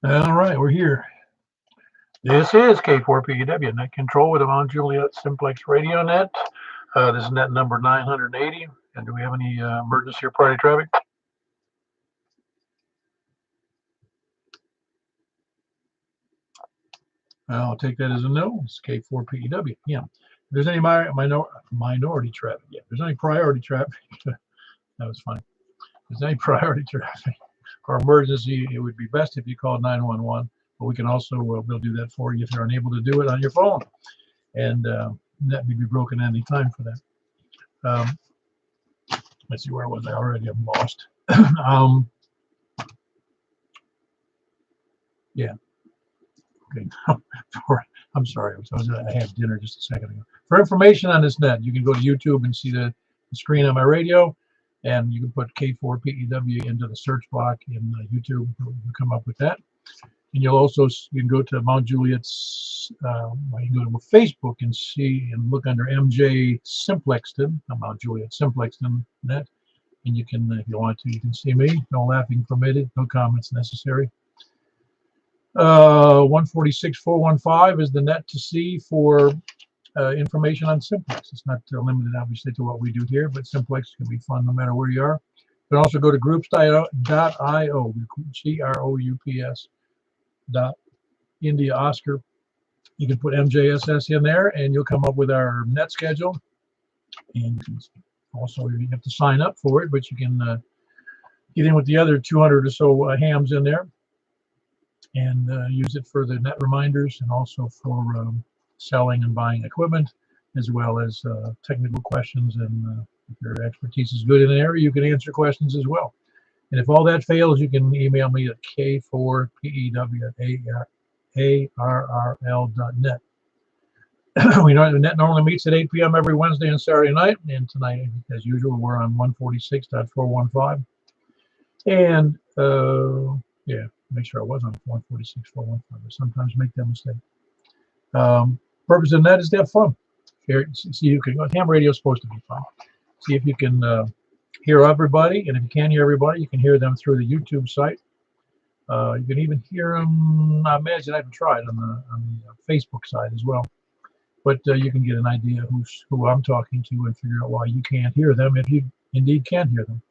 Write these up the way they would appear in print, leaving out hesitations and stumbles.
All right, we're here. This is K4PEW Net Control with Mount Juliet Simplex Radio Net. This is net number 980. And do we have any emergency or priority traffic? I'll take that as a no. It's K4PEW. Yeah. If there's any minority traffic, yeah. If there's any priority traffic, that was fine. If there's any priority traffic or emergency, it would be best if you called 911. But we can also, we'll do that for you if you're unable to do it on your phone. And that may be broken any time for that. Let's see, where was I already? I'm lost. Yeah. Okay. I'm sorry. I had dinner just a second ago. For information on this net, you can go to YouTube and see the screen on my radio, and you can put K4PEW into the search block in YouTube. You come up with that. And you can go to Mount Juliet's, you can go to Facebook and see and look under MJ Simplexton, Mount Juliet Simplexton Net. And you can, if you want to, you can see me. No laughing permitted, no comments necessary. 146.415 is the net to see for information on Simplex. It's not limited, obviously, to what we do here, but Simplex can be fun no matter where you are. You can also go to groups.io, GROUPS. India Oscar. You can put MJSS in there and you'll come up with our net schedule. And also you have to sign up for it, but you can get in with the other 200 or so hams in there and use it for the net reminders and also for selling and buying equipment, as well as technical questions. And if your expertise is good in an area, you can answer questions as well. And if all that fails, you can email me at k4pew@arrl.net. We know the net normally meets at 8 p.m. every Wednesday and Saturday night. And tonight, as usual, we're on 146.415. And yeah, make sure I was on 146.415. I sometimes make that mistake. Purpose of the net is to have fun. See, you can. Ham radio is supposed to be fun. See if you can hear everybody, and if you can't hear everybody, you can hear them through the YouTube site. You can even hear them. I imagine I haven't tried on the Facebook side as well, but you can get an idea who I'm talking to and figure out why you can't hear them if you indeed can hear them.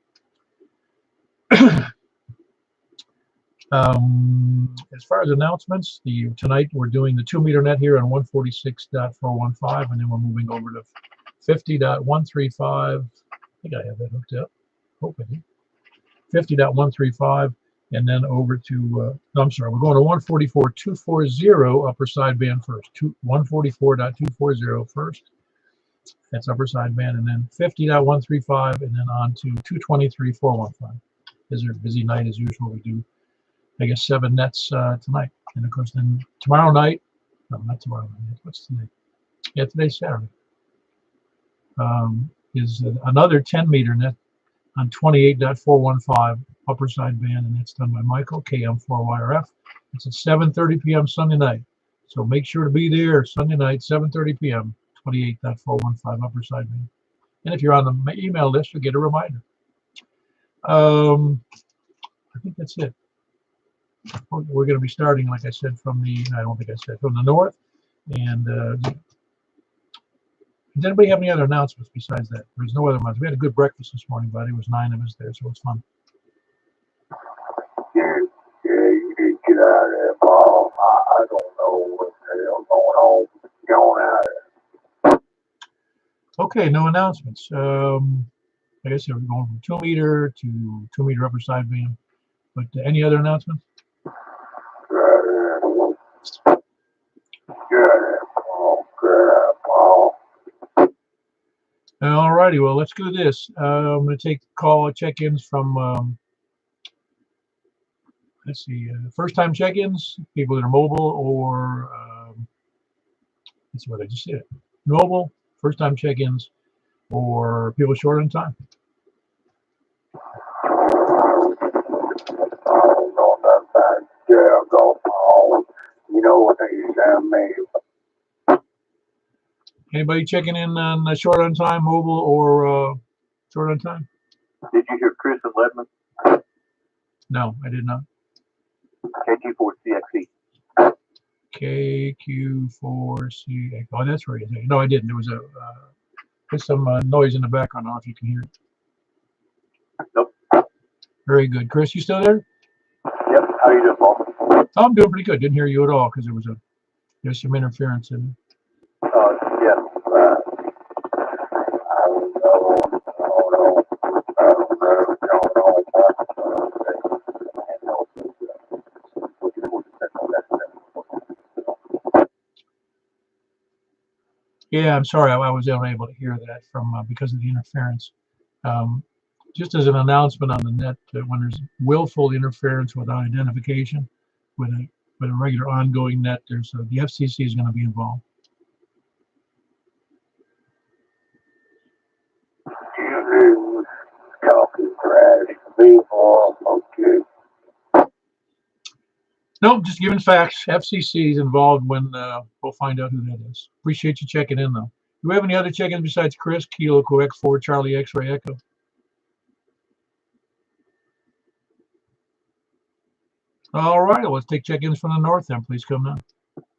As far as announcements, tonight we're doing the 2-meter net here on 146.415, and then we're moving over to 50.135. I think I have that hooked up. Hope I do. 50.135, and then over to, no, I'm sorry, we're going to 144.240 upper sideband first. 144.240 first. That's upper sideband, and then 50.135, and then on to 223.415. This is a busy night as usual. We do, I guess, 7 nets tonight. And of course, then tomorrow night, no, not tomorrow night. What's today? Yeah, today's Saturday. Is another 10-meter net on 28.415 upper sideband, and that's done by Michael, KM4YRF. It's at 7:30 p.m. Sunday night. So make sure to be there Sunday night, 7:30 p.m., 28.415 upper sideband. And if you're on the email list, you'll get a reminder. I think that's it. We're going to be starting, like I said, from the, I don't think I said, from the north. And does anybody have any other announcements besides that? There's no other ones. We had a good breakfast this morning, buddy. It was 9 of us there, so it was fun. Yeah, you need to get out of there, Paul. I don't know what the hell's going on. Get on out of there. Okay, no announcements. Like I said, we're going from 2-meter to 2-meter upper sideband. But any other announcements? All righty, well, let's do this. I'm going to take check-ins from, let's see, first-time check-ins, people that are mobile, or, let's see what I just said. Mobile, first-time check-ins, or people short on time. You know what they sound me. Anybody checking in on short on time, mobile, or short on time? Did you hear Chris and Ledman? No, I did not. Can KQ4CXE. KQ4C. Oh, that's right. No, I didn't. There was there's some noise in the background. I don't know if you can hear it. Nope. Very good. Chris, you still there? Yep. How you doing, Paul? Oh, I'm doing pretty good. Didn't hear you at all because there's some interference in. Yeah. Yeah, I'm sorry. I was unable to hear that from because of the interference. Just as an announcement on the net, when there's willful interference without identification with a regular ongoing net, there's the FCC is going to be involved. Nope, just giving facts. FCC is involved when we'll find out who that is. Appreciate you checking in, though. Do we have any other check-ins besides Chris? Kilo X4 Charlie X-Ray Echo. All right, let's take check-ins from the north then. Please come now.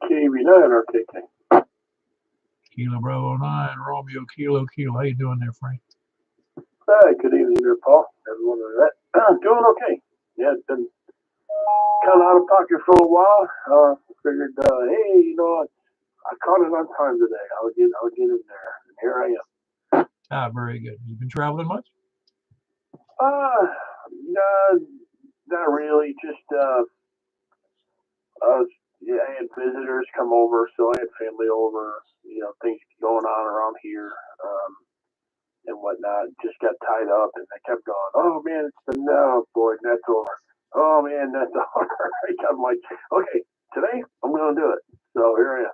KV9 or KK. Kilo Bravo 9, Romeo Kilo. How you doing there, Frank? Hi, good evening there, Paul. Everyone on that. Doing okay. Yeah, it's been kind of out of pocket for a while. Figured, hey, you know, I caught it on time today. I'll get in there. And here I am. Ah, very good. You've been traveling much? No, not really. Just, yeah, I had visitors come over, so I had family over, you know, things going on around here, and whatnot. Just got tied up, and I kept going, oh, man, no, boy, that's over. Oh, man, that's over. I'm like, okay, today I'm going to do it. So here I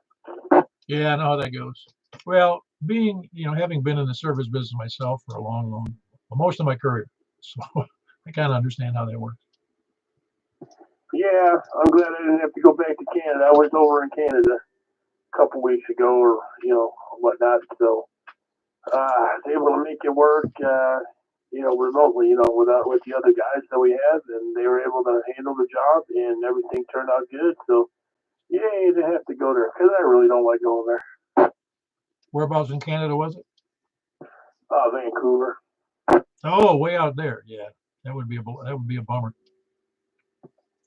am. Yeah, I know how that goes. Well, having been in the service business myself for most of my career, so I kind of understand how that works. Yeah, I'm glad I didn't have to go back to Canada. I was over in Canada a couple weeks ago, or whatnot. So I was able to make it work, remotely, with the other guys that we have, and they were able to handle the job, and everything turned out good. So yay, they have to go there because I really don't like going there. Whereabouts in Canada was it? Vancouver. Oh, way out there. Yeah, that would be a bummer.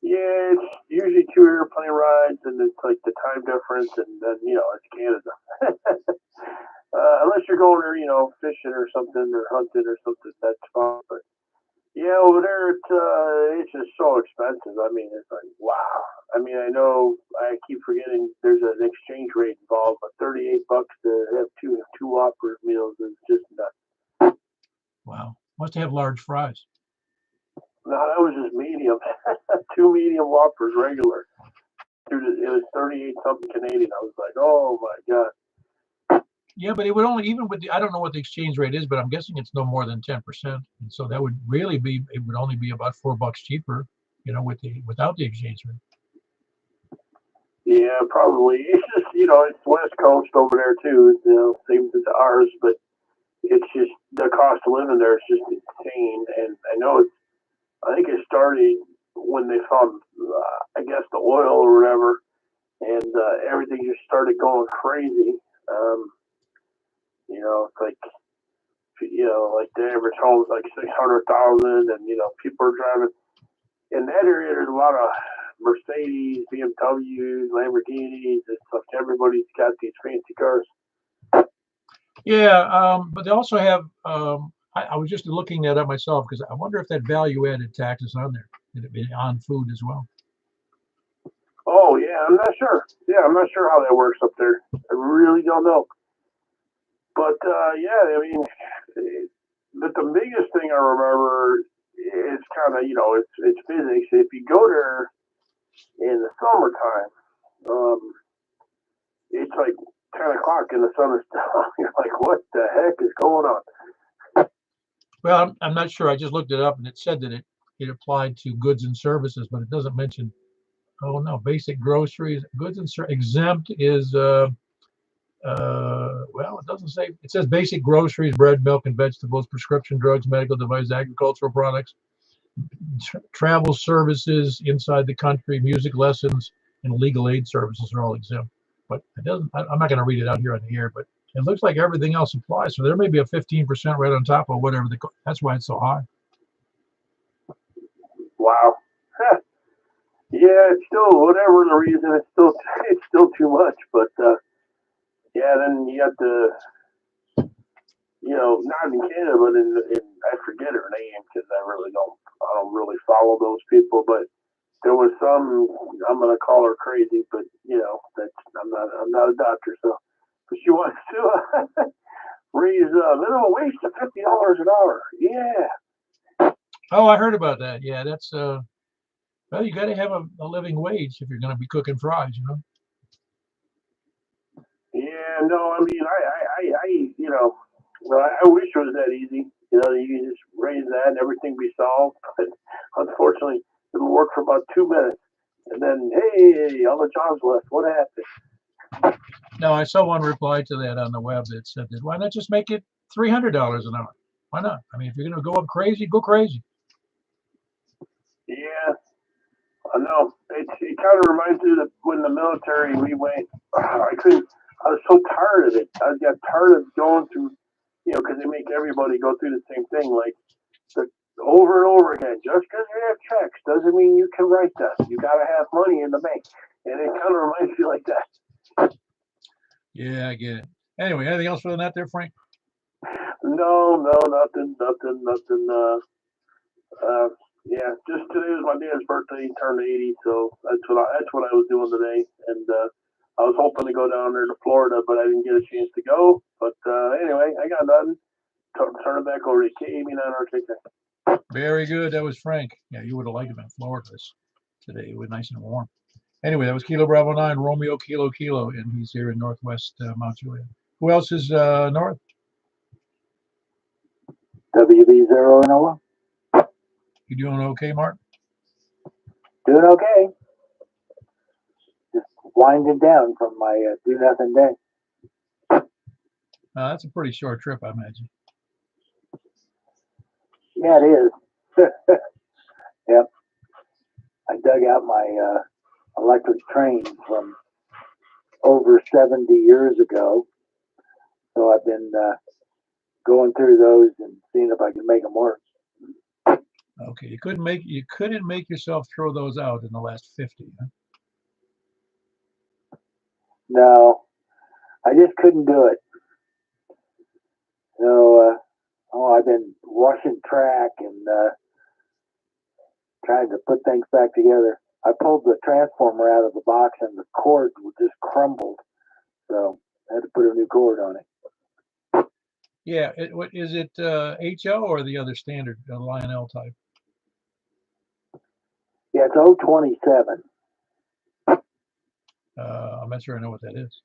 Yeah, it's usually 2 airplane rides, and it's like the time difference, and then it's Canada. Unless you're going there, fishing or something, or hunting or something, that's fine. But yeah, over there it's just so expensive. I mean, it's like wow. I mean, I know I keep forgetting there's an exchange rate involved, but $38 to have two Whopper meals is just nuts. Wow, must have large fries. No, that was just medium. 2 medium Whoppers, regular. It was 38 something Canadian. I was like, oh my god. Yeah, but it would only, even with I don't know what the exchange rate is, but I'm guessing it's no more than 10%. And so that would really be, it would only be about $4 cheaper, without the exchange rate. Yeah, probably. It's just, it's West Coast over there too. Same as ours, but it's just the cost of living there is just insane. And I think it started when they found, I guess, the oil or whatever, and everything just started going crazy. It's like, like the average home is like 600,000, and people are driving in that area. There's a lot of Mercedes, BMWs, Lamborghinis. It's like everybody's got these fancy cars. Yeah, but they also have. I was just looking that up myself because I wonder if that value-added tax is on there, on food as well. Oh yeah, I'm not sure. Yeah, I'm not sure how that works up there. I really don't know. But yeah, I mean, but the biggest thing I remember is kind of it's physics. If you go there in the summertime, it's like 10 o'clock and the sun is down. You're like, what the heck is going on? Well, I'm not sure. I just looked it up, and it said that it applied to goods and services, but it doesn't mention. Oh no, basic groceries, goods and exempt is. Well, it doesn't say. It says basic groceries, bread, milk, and vegetables, prescription drugs, medical devices, agricultural products, travel services inside the country, music lessons, and legal aid services are all exempt. But it doesn't. I'm not going to read it out here on the air, but it looks like everything else applies. So there may be a 15% right on top of whatever that's why it's so high. Wow. Yeah, it's still, whatever the reason, it's still too much. But yeah, then you have to, not in Canada, but in I forget her name because I don't really follow those people. But there was some, I'm gonna call her crazy, but that's I'm not a doctor, so. But she wants to raise minimum wage to $50 an hour. Yeah. Oh, I heard about that. Yeah, that's well, you got to have a living wage if you're going to be cooking fries, Yeah, no, I mean, well, I wish it was that easy. You can just raise that and everything be solved. But unfortunately, it'll work for about 2 minutes, and then hey, all the jobs left. What happened? No, I saw one reply to that on the web that said that why not just make it $300 an hour? Why not? I mean, if you're going to go up crazy, go crazy. Yeah, I know. It kind of reminds me of when the military we went. I couldn't. I was so tired of it. I got tired of going through, because they make everybody go through the same thing, like the over and over again. Just because you have checks doesn't mean you can write them. You got to have money in the bank, and it kind of reminds me like that. Yeah, I get it. Anyway, anything else for the net there, Frank? No, nothing. Yeah, just today was my dad's birthday. He turned 80, so that's what I was doing today. And I was hoping to go down there to Florida, but I didn't get a chance to go. But anyway, I got nothing. Turn it back over to KAB9RKK. Very good. That was Frank. Yeah, you would have liked it in Florida today. It was nice and warm. Anyway, that was Kilo Bravo 9, Romeo Kilo Kilo, and he's here in Northwest Mount Juliet. Who else is north? WB0 Noah. You doing okay, Mark? Doing okay. Just winding down from my do nothing day. That's a pretty short trip, I imagine. Yeah, it is. Yep. I dug out my electric train from over 70 years ago. So I've been going through those and seeing if I can make them work. Okay, you couldn't make yourself throw those out in the last 50, huh? No, I just couldn't do it. So, I've been washing track and trying to put things back together. I pulled the transformer out of the box and the cord just crumbled. So I had to put a new cord on it. Yeah, what is it, HO or the other standard Lionel type? Yeah, it's 027. I'm not sure I know what that is.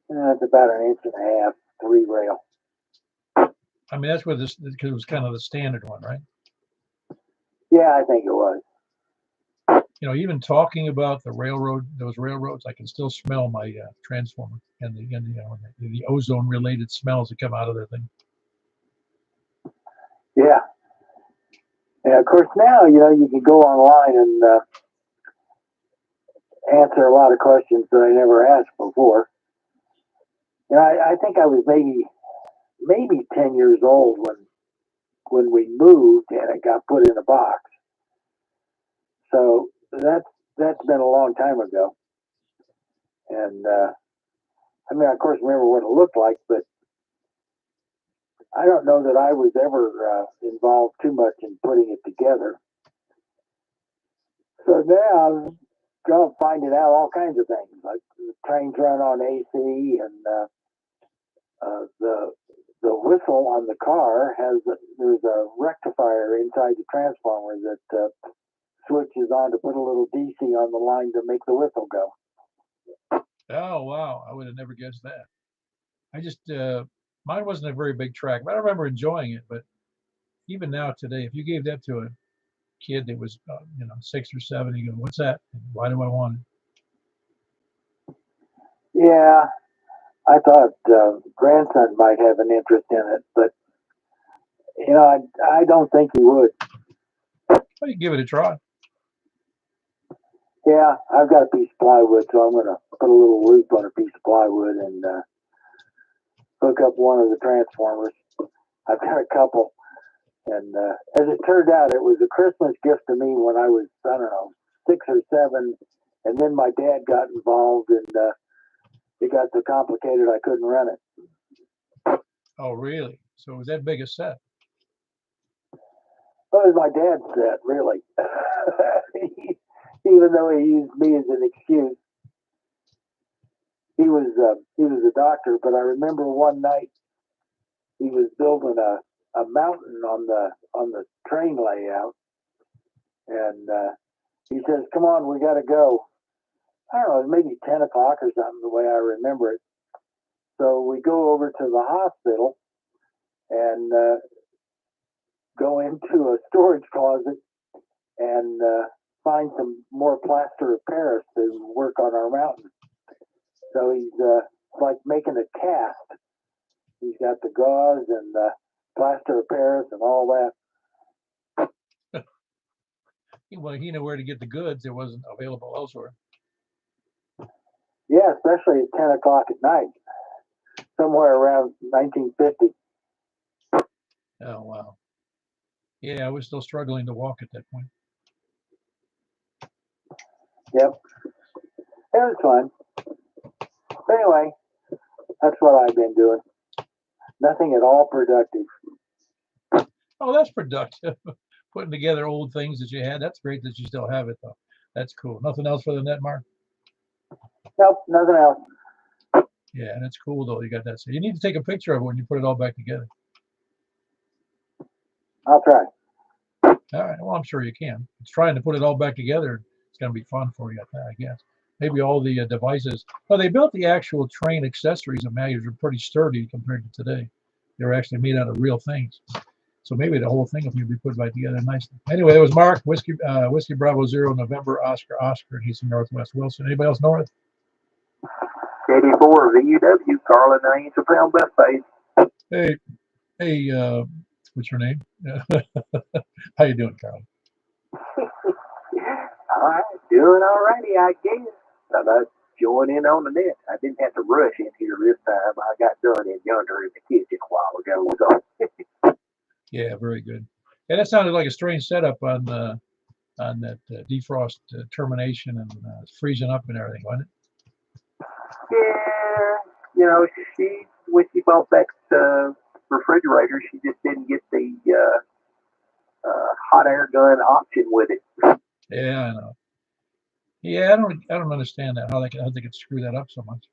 It's about 1.5 inch, 3 rail. I mean, that's what this, because it was kind of the standard one, right? Yeah, I think it was. Even talking about those railroads, I can still smell my transformer and the ozone-related smells that come out of that thing. Yeah. And of course now, you can go online and answer a lot of questions that I never asked before. I think I was maybe 10 years old when we moved and it got put in a box. So that's been a long time ago. And I mean, of course, remember what it looked like, but I don't know that I was ever involved too much in putting it together. So now I'm finding out all kinds of things, like the trains run on AC, and the whistle on the car there's a rectifier inside the transformer that switches on to put a little DC on the line to make the whistle go. Oh wow, I would have never guessed that. I just mine wasn't a very big track, but I remember enjoying it. But even now today, if you gave that to a kid that was 6 or 7, you go, "What's that? Why do I want it?" Yeah, I thought grandson might have an interest in it, but You know, I don't think he would. Well, you give it a try. Yeah, I've got a piece of plywood, so I'm going to put a little loop on a piece of plywood and hook up one of the transformers. I've got a couple. And as it turned out, it was a Christmas gift to me when I was, I don't know, 6 or 7. And then my dad got involved, and it got so complicated I couldn't run it. Oh, really? So it was that big a set? Well, it was my dad's set, really. Even though he used me as an excuse. He was a doctor, but I remember one night he was building a mountain on the train layout, and he says, "Come on, we got to go." I don't know, it was maybe 10 o'clock or something, the way I remember it. So we go over to the hospital and go into a storage closet and find some more plaster of Paris to work on our mountain. So he's like making a cast. He's got the gauze and the plaster of Paris and all that. Well, he knew where to get the goods. It wasn't available elsewhere. Yeah, especially at 10 o'clock at night, somewhere around 1950. Oh, wow. Yeah, I was still struggling to walk at that point. Yep. It was fun. But anyway, that's what I've been doing. Nothing at all productive. Oh, that's productive. Putting together old things that you had. That's great that you still have it, though. That's cool. Nothing else for the net, Mark? Nope, nothing else. Yeah, that's cool, though. You got that. So you need to take a picture of it when you put it all back together. I'll try. All right. Well, I'm sure you can. It's trying to put it all back together. It's going to be fun for you, I guess. Maybe all the devices. Well, they built the actual train accessories and manuals are pretty sturdy compared to today. They were actually made out of real things. So maybe the whole thing will be put back together nicely. Anyway, there was Mark, Whiskey Bravo 0, November, Oscar, and he's in Northwest Wilson. Anybody else north? 84 VUW, Carlin, Angel Town, Bethpage. Hey, what's your name? How you doing, Carl? All right, doing all righty, I guess. About join in on the net. I didn't have to rush in here this time. I got done in yonder in the kitchen a while ago. So. Yeah, very good. Yeah, that sounded like a strange setup on that defrost termination and freezing up and everything, wasn't it? Yeah, you know, when she bought that refrigerator, she just didn't get the hot air gun option with it. Yeah, I know. Yeah, I don't understand that how they could screw that up so much.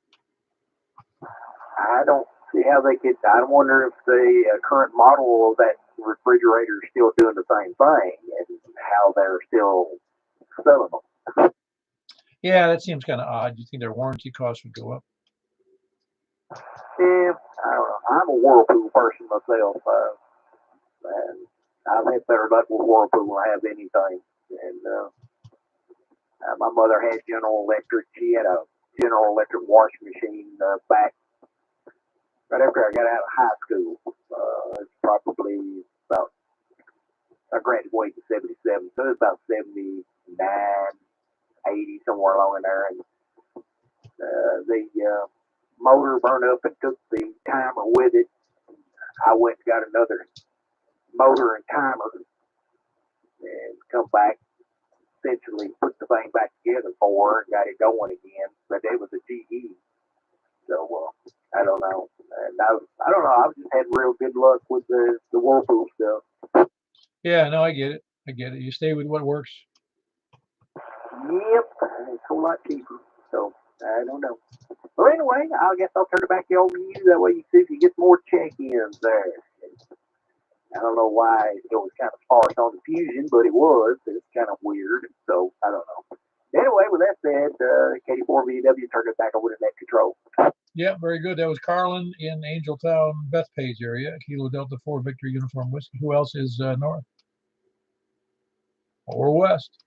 I don't see how they could. I wonder if the current model of that refrigerator is still doing the same thing and how they're still selling them. Yeah, that seems kind of odd. You think their warranty costs would go up? Yeah, I don't know. I'm a Whirlpool person myself, and I've had better luck with Whirlpool than I have anything. And my mother had General Electric. She had a General Electric washing machine back right after I got out of high school. It's probably about, I graduated in 77, so it's about 79, 80, somewhere along in there. And the motor burned up and took the timer with it. I went and got another motor and timer and come back, essentially put the thing back together for her and got it going again. But it was a GE. So I don't know. And I don't know. I've just had real good luck with the Whirlpool stuff. Yeah, no, I get it. You stay with what works. Yep, it's a whole lot cheaper. So I don't know. Well, anyway, I guess I'll turn it back over to you. That way you see if you get more check-ins there. I don't know why it was kind of sparse on the fusion, but it was. It's kind of weird. So I don't know. Anyway, with that said, KD4VW turned it back over to net control. Yeah, very good. That was Carlin in Angeltown, Bethpage area, Kilo Delta 4 Victory Uniform Whiskey. Who else is north or west?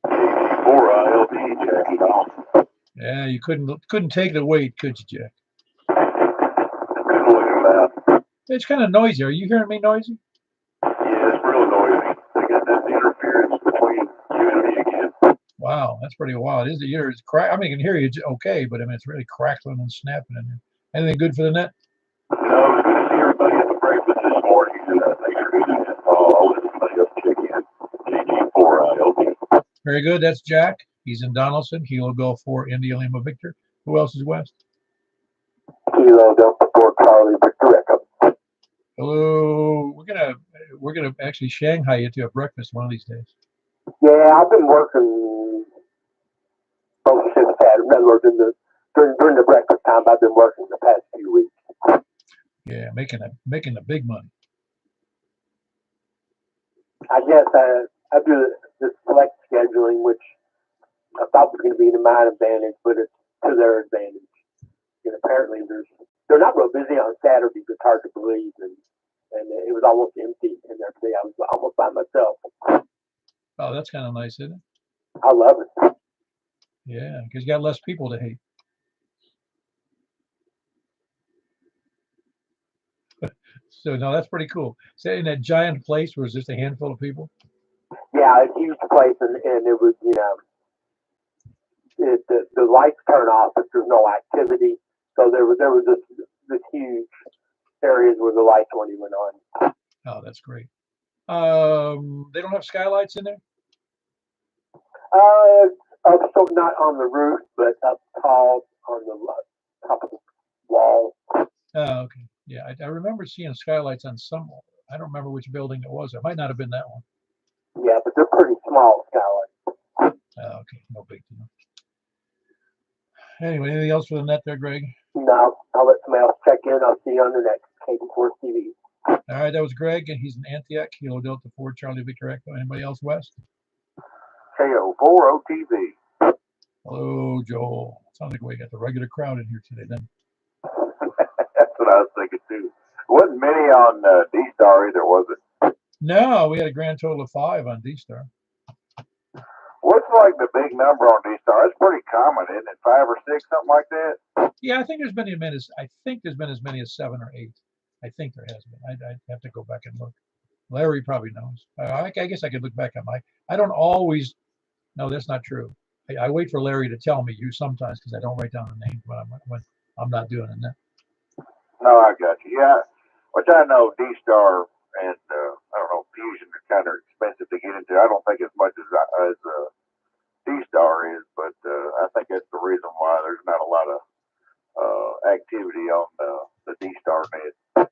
LP, Jack. Yeah, you couldn't take the weight, could you, Jack? about. It's kind of noisy. Are you hearing me noisy? Yeah, it's real noisy. They got that interference between you and me again. Wow, that's pretty wild. Is it yours? I mean, I can hear you okay, but I mean, it's really crackling and snapping in there. Anything good for the net? No, it was good to see everybody at the breakfast this morning, and thanks for doing that. I'll let everybody else check in. GG4LT. Very good. That's Jack. He's in Donaldson. Kilo Golf 4 India Lima Victor. Who else is west? Kilo Delta 4 Charlie Victor Echo. Hello. We're gonna actually Shanghai you to a breakfast one of these days. Yeah, I've been working both shifts pattern. In other words, during the breakfast time, I've been working the past few weeks. Yeah, making the big money. I guess I do the select scheduling, which I thought was going to be to my advantage, but it's to their advantage. And apparently, they're not real busy on Saturdays. It's hard to believe, and it was almost empty in there today. I was almost by myself. Oh, that's kind of nice, isn't it? I love it. Yeah, because you got less people to hate. So no, that's pretty cool. So in that giant place where it's just a handful of people. Yeah, it's a huge place, and it was the lights turn off if there's no activity. So there was this huge areas where the lights weren't even on. Oh, that's great. They don't have skylights in there? So not on the roof, but up tall on the top of the wall. Oh, okay. Yeah, I remember seeing skylights on some. I don't remember which building it was. It might not have been that one. Yeah, but they're pretty small skylights. Oh, okay, no big deal. Anyway, anything else for the net there, Greg? No, I'll let somebody else check in. I'll see you on the next Cable Force TV. All right, that was Greg, and he's in Antioch, Kilo Delta 4 Charlie Victor Echo. Anybody else west? KO4 OTV. Hello, Joel. Sounds like we got the regular crowd in here today then. That's what I was thinking too. Wasn't many on D-Star either, was it? No, we had a grand total of 5 on D-Star. What's like the big number on D-Star? It's pretty common, isn't it? 5 or 6, something like that? Yeah, I think there's been as many as 7 or 8. I think there has been. I'd have to go back and look. Larry probably knows. I guess I could look back on I don't always. No, that's not true. I wait for Larry to tell me sometimes because I don't write down the names when I'm not doing it. No, I got you. Yeah, which I know D-Star and I don't know, Fusion are kind of expensive to get into. I don't think as much as D-Star is, but I think that's the reason why there's not a lot of activity on the D-Star net.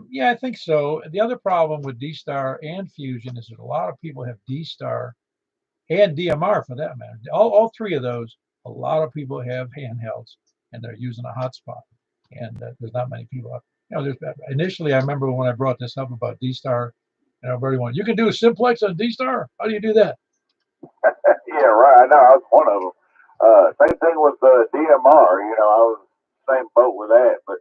Yeah, I think so. The other problem with D-Star and Fusion is that a lot of people have D-Star and DMR for that matter. All 3 of those, a lot of people have handhelds and they're using a hotspot. And there's not many people. Initially, I remember when I brought this up about D-Star, and everybody went, "You can do a Simplex on D-Star? How do you do that?" Yeah, right. I know. I was one of them. Same thing with DMR. I was same boat with that. But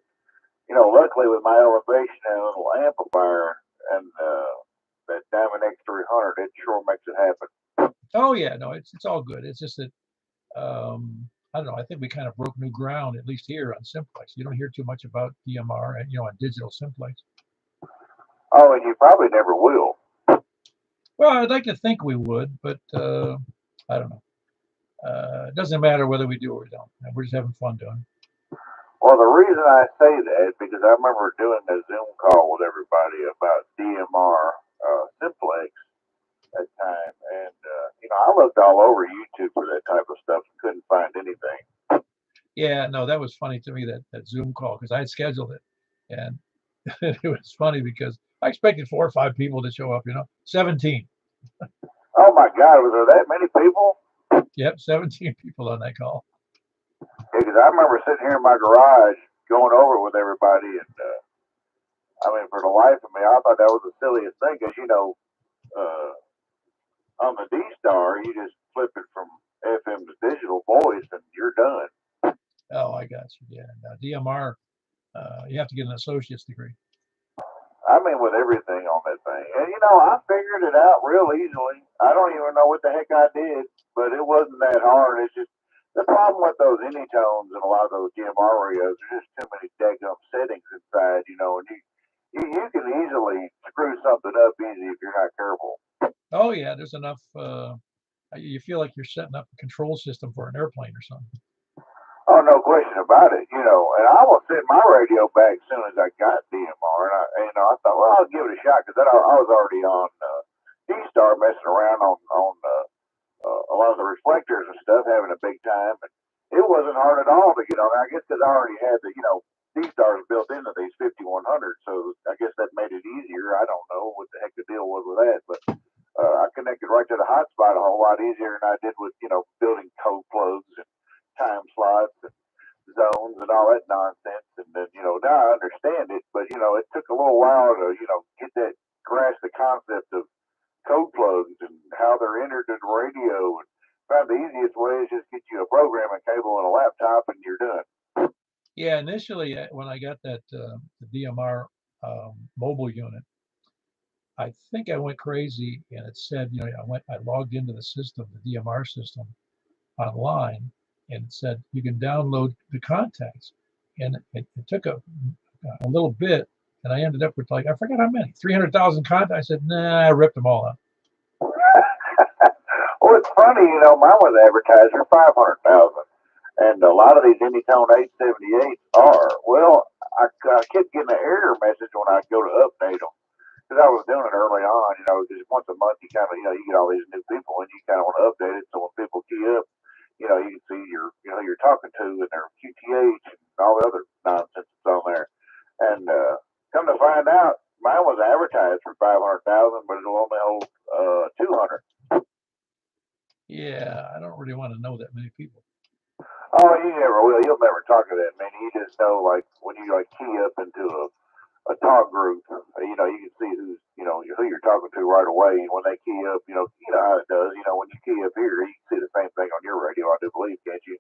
luckily with my elevation and a little amplifier and that Diamond X300, it sure makes it happen. Oh yeah, no, it's all good. It's just that I don't know. I think we kind of broke new ground, at least here on Simplex. You don't hear too much about DMR and on digital Simplex. Oh, and you probably never will. Well, I'd like to think we would, but I don't know. It doesn't matter whether we do or we don't. We're just having fun doing it. Well, the reason I say that is because I remember doing a Zoom call with everybody about DMR Simplex at the time, and I looked all over YouTube for that type of stuff and couldn't find anything. Yeah, no, that was funny to me, that Zoom call, because I had scheduled it, and it was funny because I expected 4 or 5 people to show up. 17. Oh my God, was there that many people? Yep, 17 people on that call. Because I remember sitting here in my garage going over it with everybody, and for the life of me, I thought that was the silliest thing. Because on the D-Star, you just flip it from FM to digital voice, and you're done. Oh, I got you. Yeah, now DMR, you have to get an associate's degree. With everything on that thing, and I figured it out real easily. I don't even know what the heck I did, but it wasn't that hard. It's just The problem with those tones and a lot of those DMR radios, there's just too many daggum settings inside, and you can easily screw something up easy if you're not careful. Oh yeah, there's enough. You feel like you're setting up a control system for an airplane or something. Oh, no question about it. And I almost sent my radio back as soon as I got DMR, and I thought, well, I'll give it a shot because I was already on D-Star messing around on a lot of the reflectors and stuff, having a big time. And it wasn't hard at all to get on there. I guess because I already had the D-Stars built into these 5100, so I guess that made it easier. I don't know what the heck the deal was with that, but I connected right to the hotspot a whole lot easier than I did with building code plugs and time slots and zones and all that nonsense. And then now I understand it, but it took a little while to get that grasp the concept of code plugs and how they're entered in the radio. And found the easiest way is just get you a programming cable and a laptop, and you're done. Yeah, initially when I got that the DMR mobile unit, I think I went crazy, and it said, I logged into the system, the DMR system, online, and it said you can download the contacts, and it took a little bit, and I ended up with I forgot how many, 300,000 contacts. I said, nah, I ripped them all out. Well, it's funny, mine was advertised for 500,000, and a lot of these Anytone 878s are. Well, I kept getting an error message when I go to update them. Because I was doing it early on, because once a month you kind of, you get all these new people and you kind of want to update it. So when people key up, you can see you're talking to and their QTH and all the other nonsense that's on there. And come to find out, mine was advertised for 500,000, but it'll only hold 200. Yeah, I don't really want to know that many people. Oh, you never will. You'll never talk to that many. You just know, when you key up into a talk group, you can see who you're talking to right away. And when they key up, you know how it does. When you key up here, you can see the same thing on your radio, I do believe, can't you?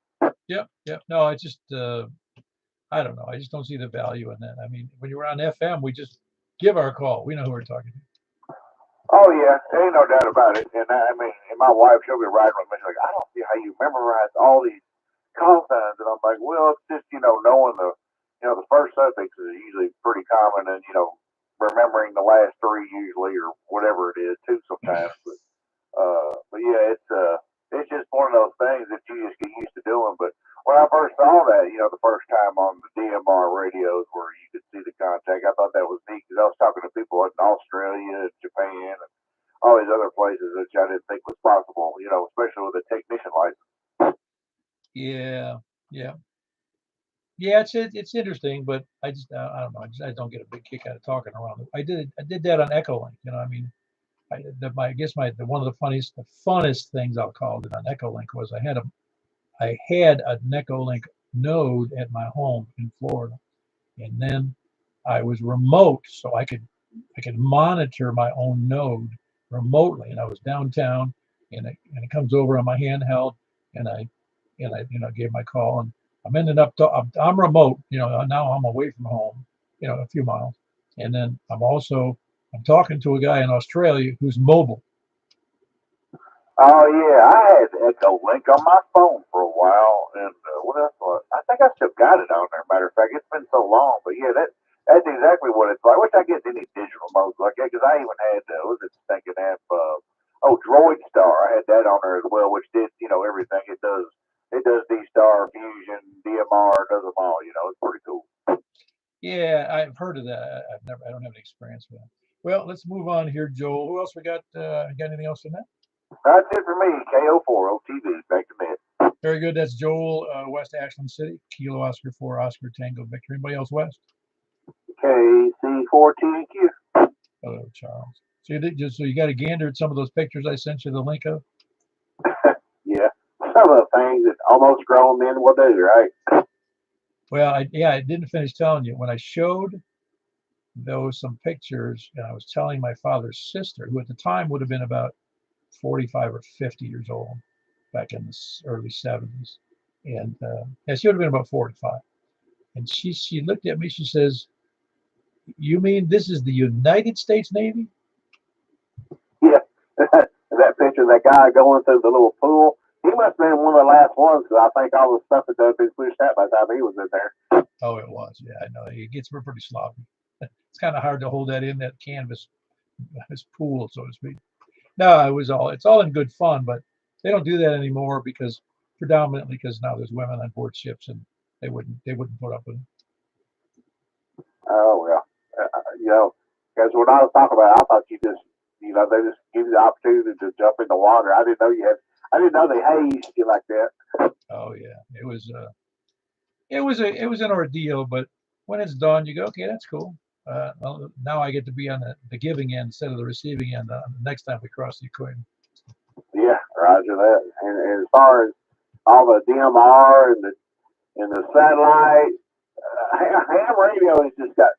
Yep. No, I just, I don't know. I just don't see the value in that. I mean, when you're on FM, we just give our call. We know who we're talking to. Oh, yeah. There ain't no doubt about it. And and my wife, she'll be riding with me. She's like, I don't see how you memorize all these call signs. And I'm like, well, it's just, knowing the first suffix is usually pretty common, and remembering the last three usually, or whatever it is, two sometimes. But yeah, it's just one of those things that you just get used to doing. But when I first saw that, the first time on the DMR radios where you could see the contact, I thought that was neat because I was talking to people in Australia, Japan, and all these other places which I didn't think was possible. Especially with a technician license. Yeah. Yeah, it's interesting, but I don't know. I don't get a big kick out of talking around it. I did that on Echolink. I guess one of the funnest things I'll call it on Echolink was I had an Echolink node at my home in Florida, and then I was remote, so I could monitor my own node remotely, and I was downtown, and it comes over on my handheld, and I gave my call, and I'm ending up, I'm remote, now I'm away from home, a few miles. And then I'm talking to a guy in Australia who's mobile. Oh, yeah. I had Echolink on my phone for a while. And what else was I think I still got it on there. Matter of fact, it's been so long. But yeah, that's exactly what it's like. I wish I get any digital modes like that because I even had, thinking of, Droid Star. I had that on there as well, which did, everything it does. It does D-Star, Fusion, DMR, does them all. It's pretty cool. Yeah, I've heard of that. I don't have any experience with it. Well, let's move on here, Joel. Who else we got? Got anything else in that? That's it for me. KO4 OTV, back to net. Very good. That's Joel, West Ashland City, Kilo Oscar 4 Oscar Tango Victor. Anybody else west? KC4TQ. Hello, Charles. So you got a gander at some of those pictures I sent you the link of? Yeah, some of the things that almost grown men will do, right? Well, I didn't finish telling you. When I showed some pictures, and I was telling my father's sister, who at the time would have been about 45 or 50 years old, back in the early 70s, and she would have been about 45. And she looked at me. She says, "You mean this is the United States Navy?" Yeah, that picture of that guy going through the little pool. he must have been one of the last ones because I think all the stuff that had been pushed out by the time he was in there. Oh, it was. Yeah, I know. It gets pretty sloppy. It's kind of hard to hold that in that canvas, this pool, so to speak. No, it's all in good fun, but they don't do that anymore predominantly because now there's women on board ships and they wouldn't put up with it. Oh well, you know, because when I was talking about it, I thought they just give you the opportunity to jump in the water. I didn't know they hazed you like that. Oh yeah, it was an ordeal, but when it's done, you go, okay, that's cool. Well, now I get to be on the giving end instead of the receiving end the next time we cross the equator. Yeah, Roger that. And as far as all the DMR and the satellite, ham radio has just got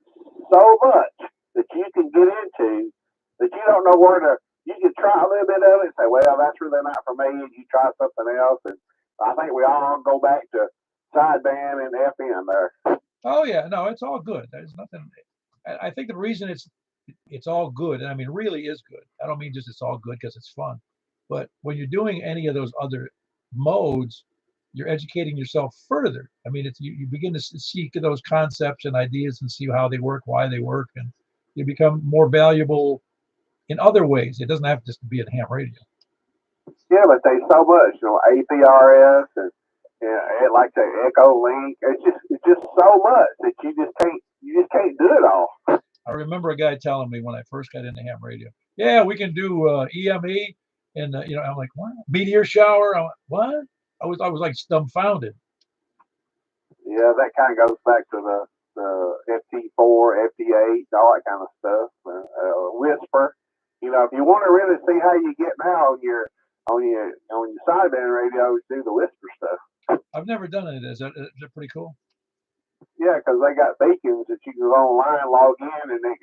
so much that you can get into that you don't know where to. You can try a little bit of it and say, well, that's really not for me, and you try something else. And I think we all go back to sideband and FM there. Oh yeah, no, it's all good. There's nothing. I think the reason it's all good, and I mean really is good. I don't mean just it's all good because it's fun, but when you're doing any of those other modes, you're educating yourself further. I mean, you begin to seek those concepts and ideas and see how they work, why they work, and you become more valuable in other ways. It doesn't have just to be a ham radio. Yeah, but there's so much, APRS and like the Echo Link. It's just so much that you just can't do it all. I remember a guy telling me when I first got into ham radio, yeah, we can do EME, and I'm like, what? Meteor shower? I'm like, what? I was like dumbfounded. Yeah, that kind of goes back to the FT4, FT8, all that kind of stuff. Whisper. If you want to really see how you get now on your sideband radio, do the whisper stuff. I've never done it. Is that pretty cool? Yeah, because they got beacons that you can go online, log in, and it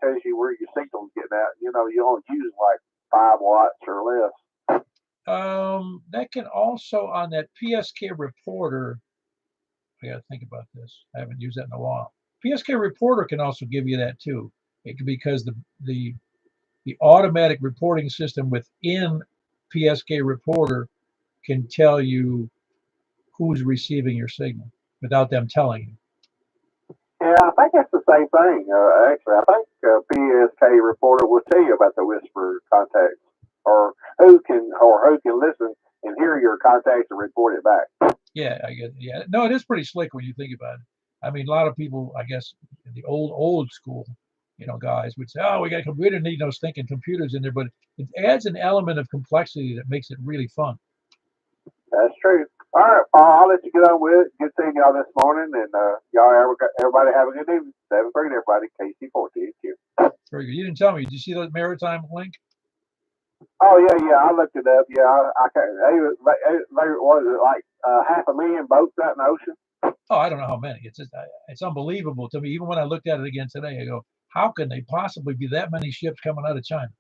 tells you where your signal's getting out. You only use like 5 watts or less. That can also on that PSK reporter. I got to think about this. I haven't used that in a while. PSK reporter can also give you that too. Because the automatic reporting system within PSK reporter can tell you who's receiving your signal without them telling you. Yeah, I think that's the same thing. Actually, I think PSK reporter will tell you about the whisper contacts or who can listen and hear your contacts and report it back. Yeah, I get it. Yeah, no, it is pretty slick when you think about it. I mean, a lot of people, I guess, the old school, guys would say, "Oh, we didn't need no stinking computers in there," but it adds an element of complexity that makes it really fun. That's true. All right, Paul, I'll let you get on with it. Good seeing y'all this morning, and everybody have a good evening. 7:30, everybody. KC14. Very good. You didn't tell me. Did you see the maritime link? Oh yeah. I looked it up. Yeah, I can't. They was it like 500,000 boats out in the ocean? Oh, I don't know how many. It's unbelievable to me. Even when I looked at it again today, I go, how can they possibly be that many ships coming out of China?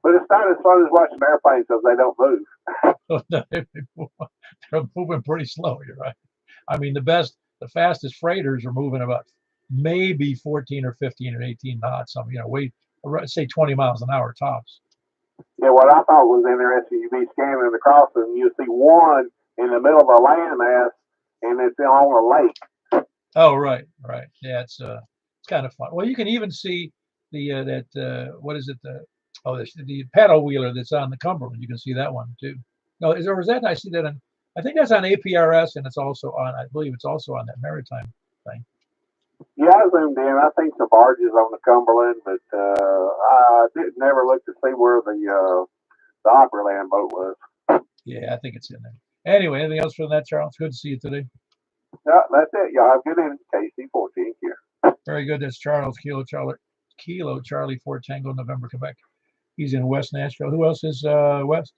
But it's not as fun as watching airplanes because they don't move. They're moving pretty slow. You're right. I mean, the fastest freighters are moving about maybe 14 or 15 or 18 knots. Say 20 miles an hour tops. Yeah, what I thought was interesting, you'd be scanning across and you see one in the middle of a landmass, and it's on a lake. Oh, right. Yeah, it's kind of fun. Well, you can even see the paddle wheeler that's on the Cumberland. You can see that one too. No, was that? I see that on. I think that's on APRS, and it's also on. I believe it's also on that maritime thing. Yeah, I zoomed in. I think some barges on the Cumberland, but I never looked to see where the Opryland boat was. Yeah, I think it's in there. Anyway, anything else from that, Charles? Good to see you today. No, that's it. Y'all have a good evening. KC14 here. Very good. That's Charles, Kilo Charlie 4 Tango November, Quebec. He's in West Nashville. Who else is west?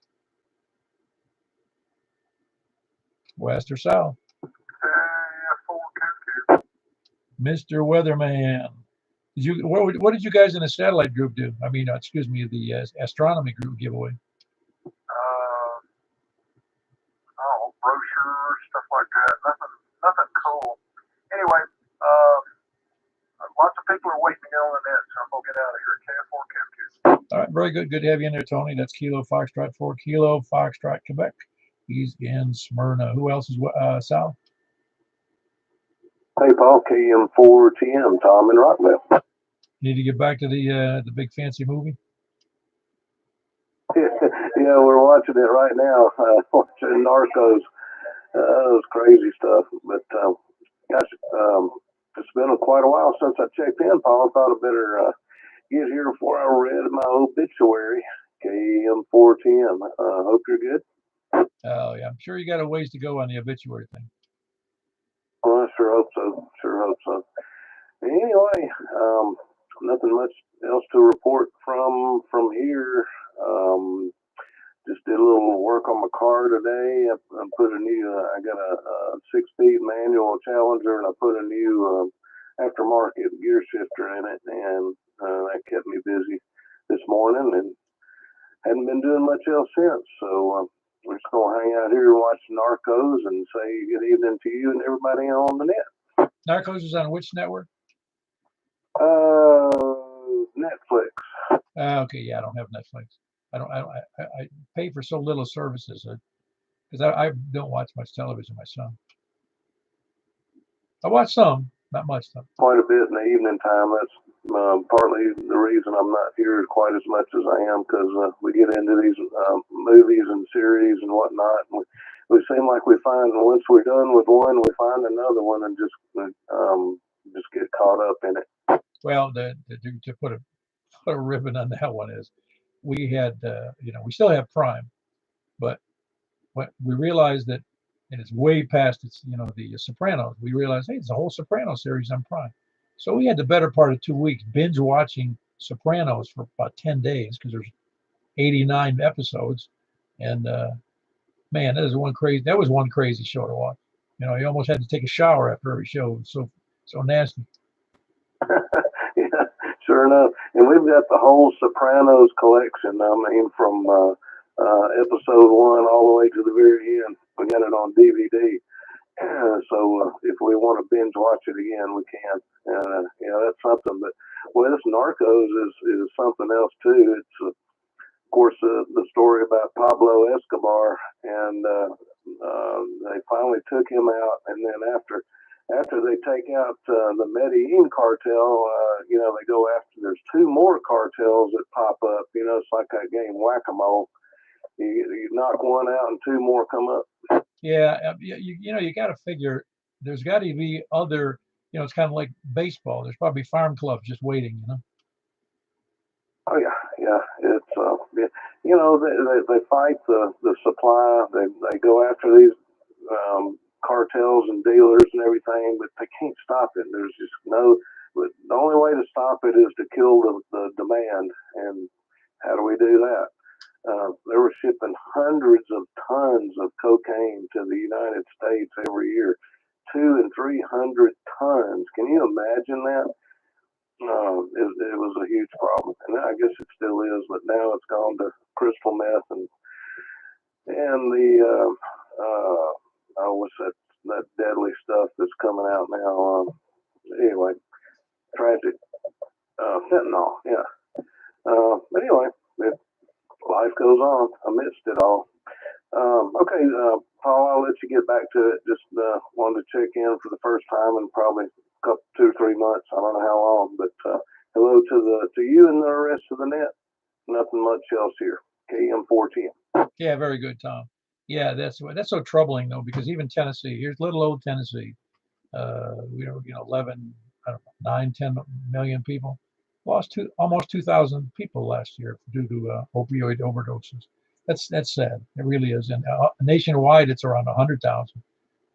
West or south? Mr. Weatherman. What did you guys in the satellite group do? I mean, excuse me, the astronomy group giveaway. Brochures, stuff like that. Nothing cool. Anyway, lots of people are waiting to get on the net, so I'm gonna get out of here. KF4 KF2. All right, very good. Good to have you in there, Tony. That's Kilo Foxtrot 4 Kilo Foxtrot Quebec. He's in Smyrna. Who else is Sal? Hey, Paul, KM4TM, Tom in Rockville. Need to get back to the big fancy movie. Yeah, we're watching it right now. Watching Narcos. Those crazy stuff. But gosh, it's been quite a while since I checked in, Paul. I thought I better get here before I read my obituary. KM410. Hope you're good. Oh yeah, I'm sure you got a ways to go on the obituary thing. Well, I sure hope so. Sure hope so. Anyway, nothing much else to report from here. Just did a little work on my car today. I put a new, I got a 6-speed manual Challenger, and I put a new aftermarket gear shifter in it, and that kept me busy this morning, and hadn't been doing much else since. So we're just gonna hang out here and watch Narcos and say good evening to you and everybody on the net. Narcos is on which network? Netflix. Okay, yeah, I don't have Netflix. I pay for so little services because I don't watch much television myself. I watch some, not much though. Quite a bit in the evening time. That's partly the reason I'm not here quite as much as I am, because we get into these movies and series and whatnot. And we seem like we find once we're done with one, we find another one and just get caught up in it. Well, to put a ribbon on that one is, we had we still have Prime, but when we realized that, and it's way past the Sopranos, we realized, hey, there's a whole Sopranos series on Prime. So we had the better part of 2 weeks binge watching Sopranos for about 10 days because there's 89 episodes, and man, that was one crazy show to watch. You almost had to take a shower after every show. It was so nasty. Yeah, sure enough. And we've got the whole Sopranos collection. I mean, from episode 1 all the way to the very end. We got it on DVD. So if we want to binge watch it again, we can. That's something. But this Narcos is something else too. It's of course the story about Pablo Escobar, and they finally took him out, and then after they take out the Medellin cartel, they go after. There's 2 more cartels that pop up. It's like that game Whack-A-Mole. You knock one out, and 2 more come up. Yeah, you got to figure there's got to be other. It's kind of like baseball. There's probably farm clubs just waiting. Oh yeah. It's they fight the supply. They go after these cartels and dealers and everything, but they can't stop it. There's just but the only way to stop it is to kill the demand. And how do we do that? They were shipping hundreds of tons of cocaine to the United States every year, 200 and 300 tons. Can you imagine that? It was a huge problem, and I guess it still is. But now it's gone to crystal meth and the what's that deadly stuff that's coming out now? Anyway, tragic. Fentanyl. Yeah. But anyway, life goes on amidst it all. Okay, Paul, I'll let you get back to it. Just wanted to check in for the first time in probably 2 or 3 months. I don't know how long, but hello to you and the rest of the net. Nothing much else here. KM410. Yeah, very good, Tom. Yeah, that's so troubling though, because even Tennessee, here's little old Tennessee, 11, 9, 10 million people, lost almost 2,000 people last year due to opioid overdoses. That's sad. It really is. And nationwide, it's around 100,000.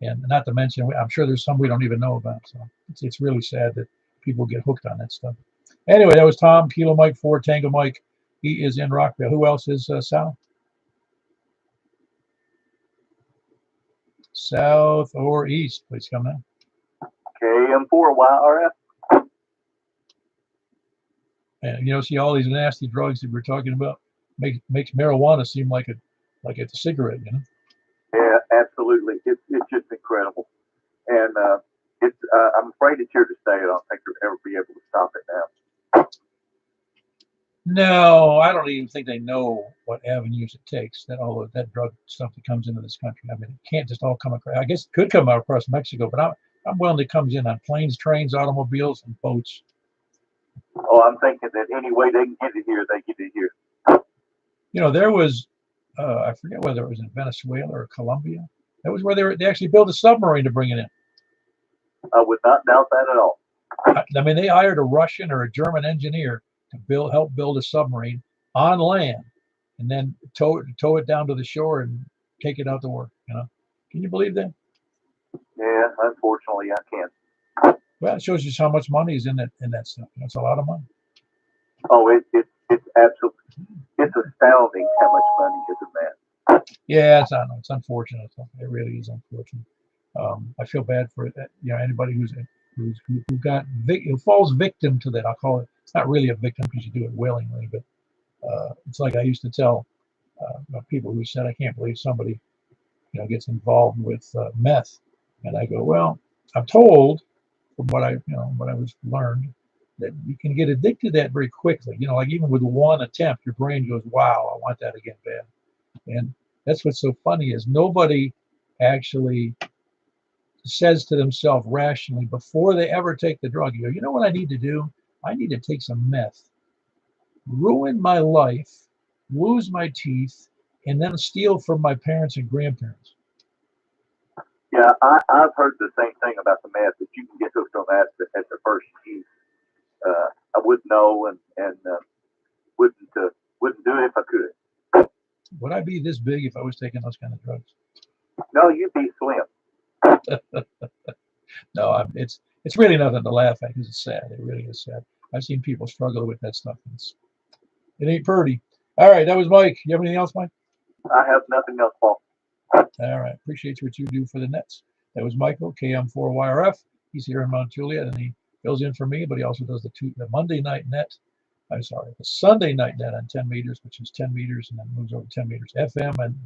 And not to mention, I'm sure there's some we don't even know about. So it's really sad that people get hooked on that stuff. Anyway, that was Tom, Kilo Mike 4 Tango Mike. He is in Rockville. Who else is Sal? South or east? Please come in. KM4YRF. And see all these nasty drugs that we're talking about makes marijuana seem like it's a cigarette, Yeah, absolutely. It's just incredible, and I'm afraid it's here to stay. I don't think you'll ever be able to stop it now. No, I don't even think they know what avenues it takes. That all of that drug stuff that comes into this country. I mean, it can't just all come across. I guess it could come out across Mexico, but I'm willing it comes in on planes, trains, automobiles, and boats. Oh, I'm thinking that any way they can get it here, they get it here. You know, there was I forget whether it was in Venezuela or Colombia. That was where they actually built a submarine to bring it in. I would not doubt that at all. I mean, they hired a Russian or a German engineer to help build a submarine on land, and then tow it down to the shore and take it out to work. You know, can you believe that? Yeah, unfortunately, I can't. Well, it shows you how much money is in that stuff. It's a lot of money. Oh, it's absolutely, it's astounding how much money is in that. Yeah, it's unfortunate. It really is unfortunate. I feel bad for it. You know, anybody who falls victim to that. I'll call it. It's not really a victim because you do it willingly, but it's like I used to tell people who said, "I can't believe somebody, gets involved with meth," and I go, "Well, I'm told from what I was learned that you can get addicted to that very quickly. You know, like even with one attempt, your brain goes, wow, I want that again bad." And that's what's so funny is nobody actually says to themselves rationally before they ever take the drug, you know what I need to do? I need to take some meth, ruin my life, lose my teeth, and then steal from my parents and grandparents. Yeah, I've heard the same thing about the meth, that you can get hooked on that at the first use. I wouldn't know and wouldn't do it if I could. Would I be this big if I was taking those kind of drugs? No, you'd be slim. No, it's really nothing to laugh at because it's sad. It really is sad. I've seen people struggle with that stuff. It ain't pretty. All right, that was Mike. You have anything else, Mike? I have nothing else, Paul. All right, appreciate what you do for the Nets. That was Michael, KM4YRF. He's here in Mount Juliet, and he fills in for me, but he also does the Monday night net. I'm sorry, the Sunday night net on 10 meters, which is 10 meters, and then moves over 10 meters FM, and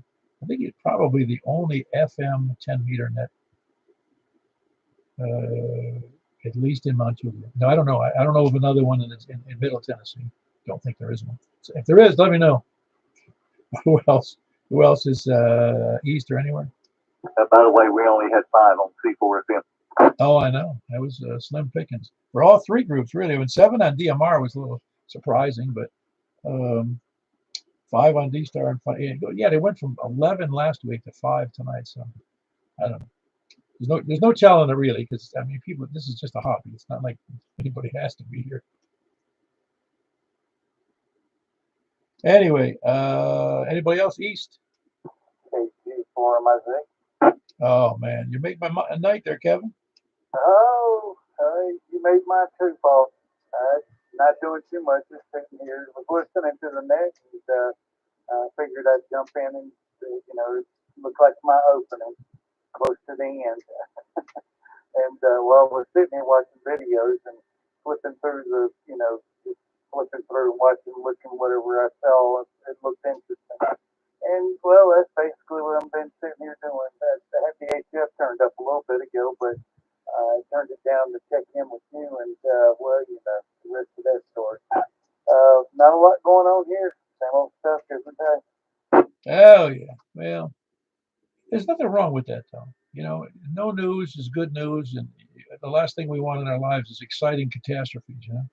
I think he's probably the only FM 10 meter net, at least in Mount Juliet. No, I don't know. I don't know of another one in Middle Tennessee. Don't think there is one. So if there is, let me know. Who else? Who else is east or anywhere? By the way, we only had 5 on C4 FM. Oh, I know. That was slim pickings for all three groups, really. I mean, 7 on DMR was a little surprising, but 5 on D-Star and 5. Yeah, they went from 11 last week to 5 tonight. So I don't know. There's no telling it really, because I mean, people. This is just a hobby. It's not like anybody has to be here. Anyway, anybody else east? For my thing. Oh man, you make my night there, Kevin. Oh, you made mine too, Paul. Not doing too much, just sitting here. Was listening to the net, and figured I'd jump in and it looked like my opening, close to the end. And while I was sitting here watching videos and flipping through just flipping through and looking whatever I saw, it looked interesting. And well, that's basically what I've been sitting here doing. I had the ATF turned up a little bit ago, but I turned it down to check in with you, and the rest of that story. Not a lot going on here. Same old stuff every day. Oh yeah. Well, there's nothing wrong with that, though. You know, no news is good news, and the last thing we want in our lives is exciting catastrophes. You know.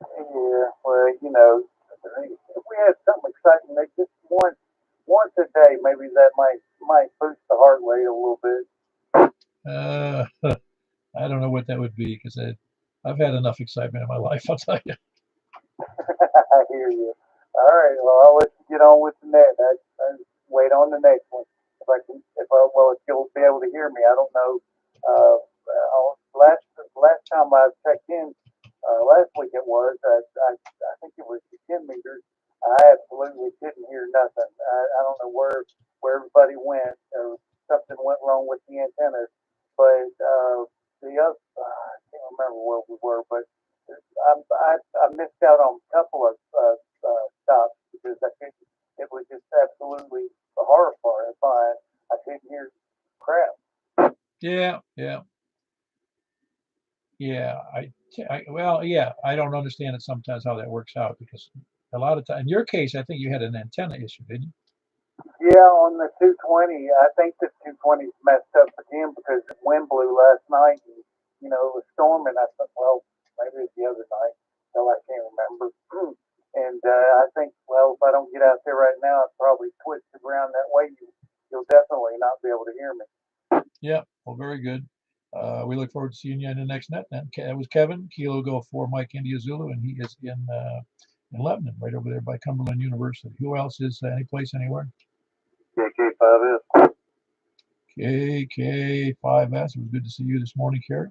Yeah, well, if we had something exciting, like just once a day, maybe that might boost the heart rate a little bit. I don't know what that would be because I've had enough excitement in my life. I'll tell you. I hear you. All right, well, I'll let you get on with the net. I wait on the next one. If you'll be able to hear me, I don't know. Last time I checked in, last week it was. I think it was the 10 meters. I absolutely didn't hear nothing. I don't know where everybody went. Something went wrong with the antennas. But the other, I can't remember where we were, but I missed out on a couple of stops because it was just absolutely horrifying. I couldn't hear crap. Yeah. Well, yeah. I don't understand it sometimes how that works out because a lot of time. In your case, I think you had an antenna issue, didn't you? Yeah, on the 220, I think the 220's messed up again because the wind blew last night and, you know, it was storming. I thought, well, maybe it was the other night. So I can't remember. And I think, well, if I don't get out there right now, I'll probably twist around that way. You'll definitely not be able to hear me. Yeah, well, very good. We look forward to seeing you in the next net. And that was Kevin, Kilo Go 4 Mike India Zulu, and he is in Lebanon, right over there by Cumberland University. Who else is any place, anywhere? KK5S. KK5S. It was good to see you this morning, Carrie.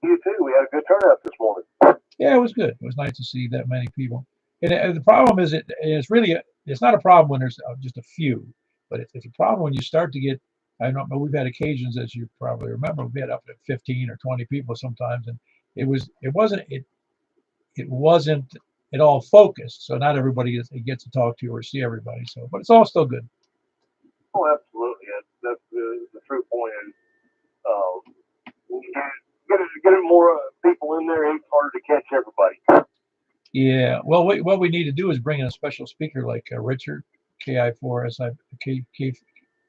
You too. We had a good turnout this morning. Yeah, it was good. It was nice to see that many people. And the problem is, it's not a problem when there's just a few, but it's a problem when you start to get. I don't know. We've had occasions, as you probably remember, we had up to 15 or 20 people sometimes, and it wasn't at all focused. So not everybody gets to talk to you or see everybody. So, but it's all still good. Oh, absolutely. That's the true point. Is when you get more people in there, it's harder to catch everybody. Yeah. Well, what we need to do is bring in a special speaker like Richard, KI4SIV,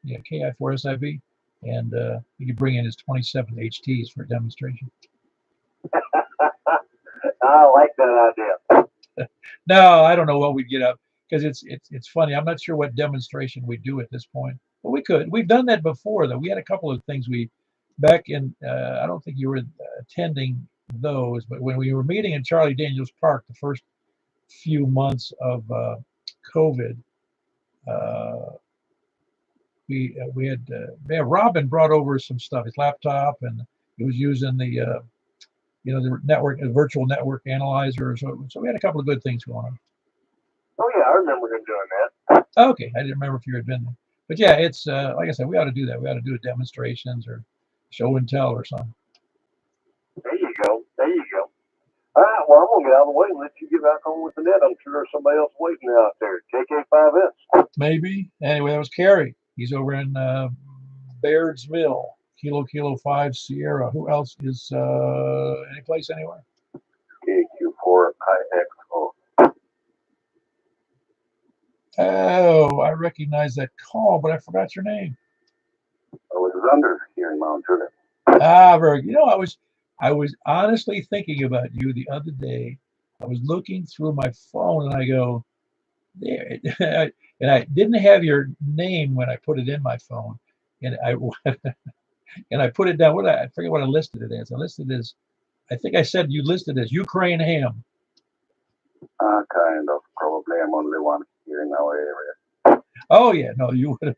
KI4SIV, and he could bring in his 27 HTs for a demonstration. I like that idea. No, I don't know what we'd get up because it's funny. I'm not sure what demonstration we do at this point, but we could. We've done that before, though. We had a couple of things back in. I don't think you were attending those, but when we were meeting in Charlie Daniels Park the first few months of COVID, we had Robin brought over some stuff, his laptop, and he was using the the network, virtual network analyzer. So we had a couple of good things going on. Oh yeah, I remember him doing that. Okay, I didn't remember if you had been there, but yeah, it's like I said, we ought to do that. We ought to do demonstrations or show and tell or something. There you go. There you go. All right, well, I'm going to get out of the way and let you get back on with the net. I'm sure there's somebody else waiting out there. KK5S. Maybe. Anyway, that was Kerry. He's over in Baird's Mill. Kilo 5 Sierra. Who else is any place anywhere? KQ4IXO. Oh, I recognize that call, but I forgot your name. I was under here in Mount Trinity. Ah, very good. I was honestly thinking about you the other day. I was looking through my phone and I go, there. And I didn't have your name when I put it in my phone. And I put it down. I forget what I listed it as. I think I said you listed as Ukraine ham. Kind of. Probably I'm only one here in our area. Oh, yeah. No, you would have.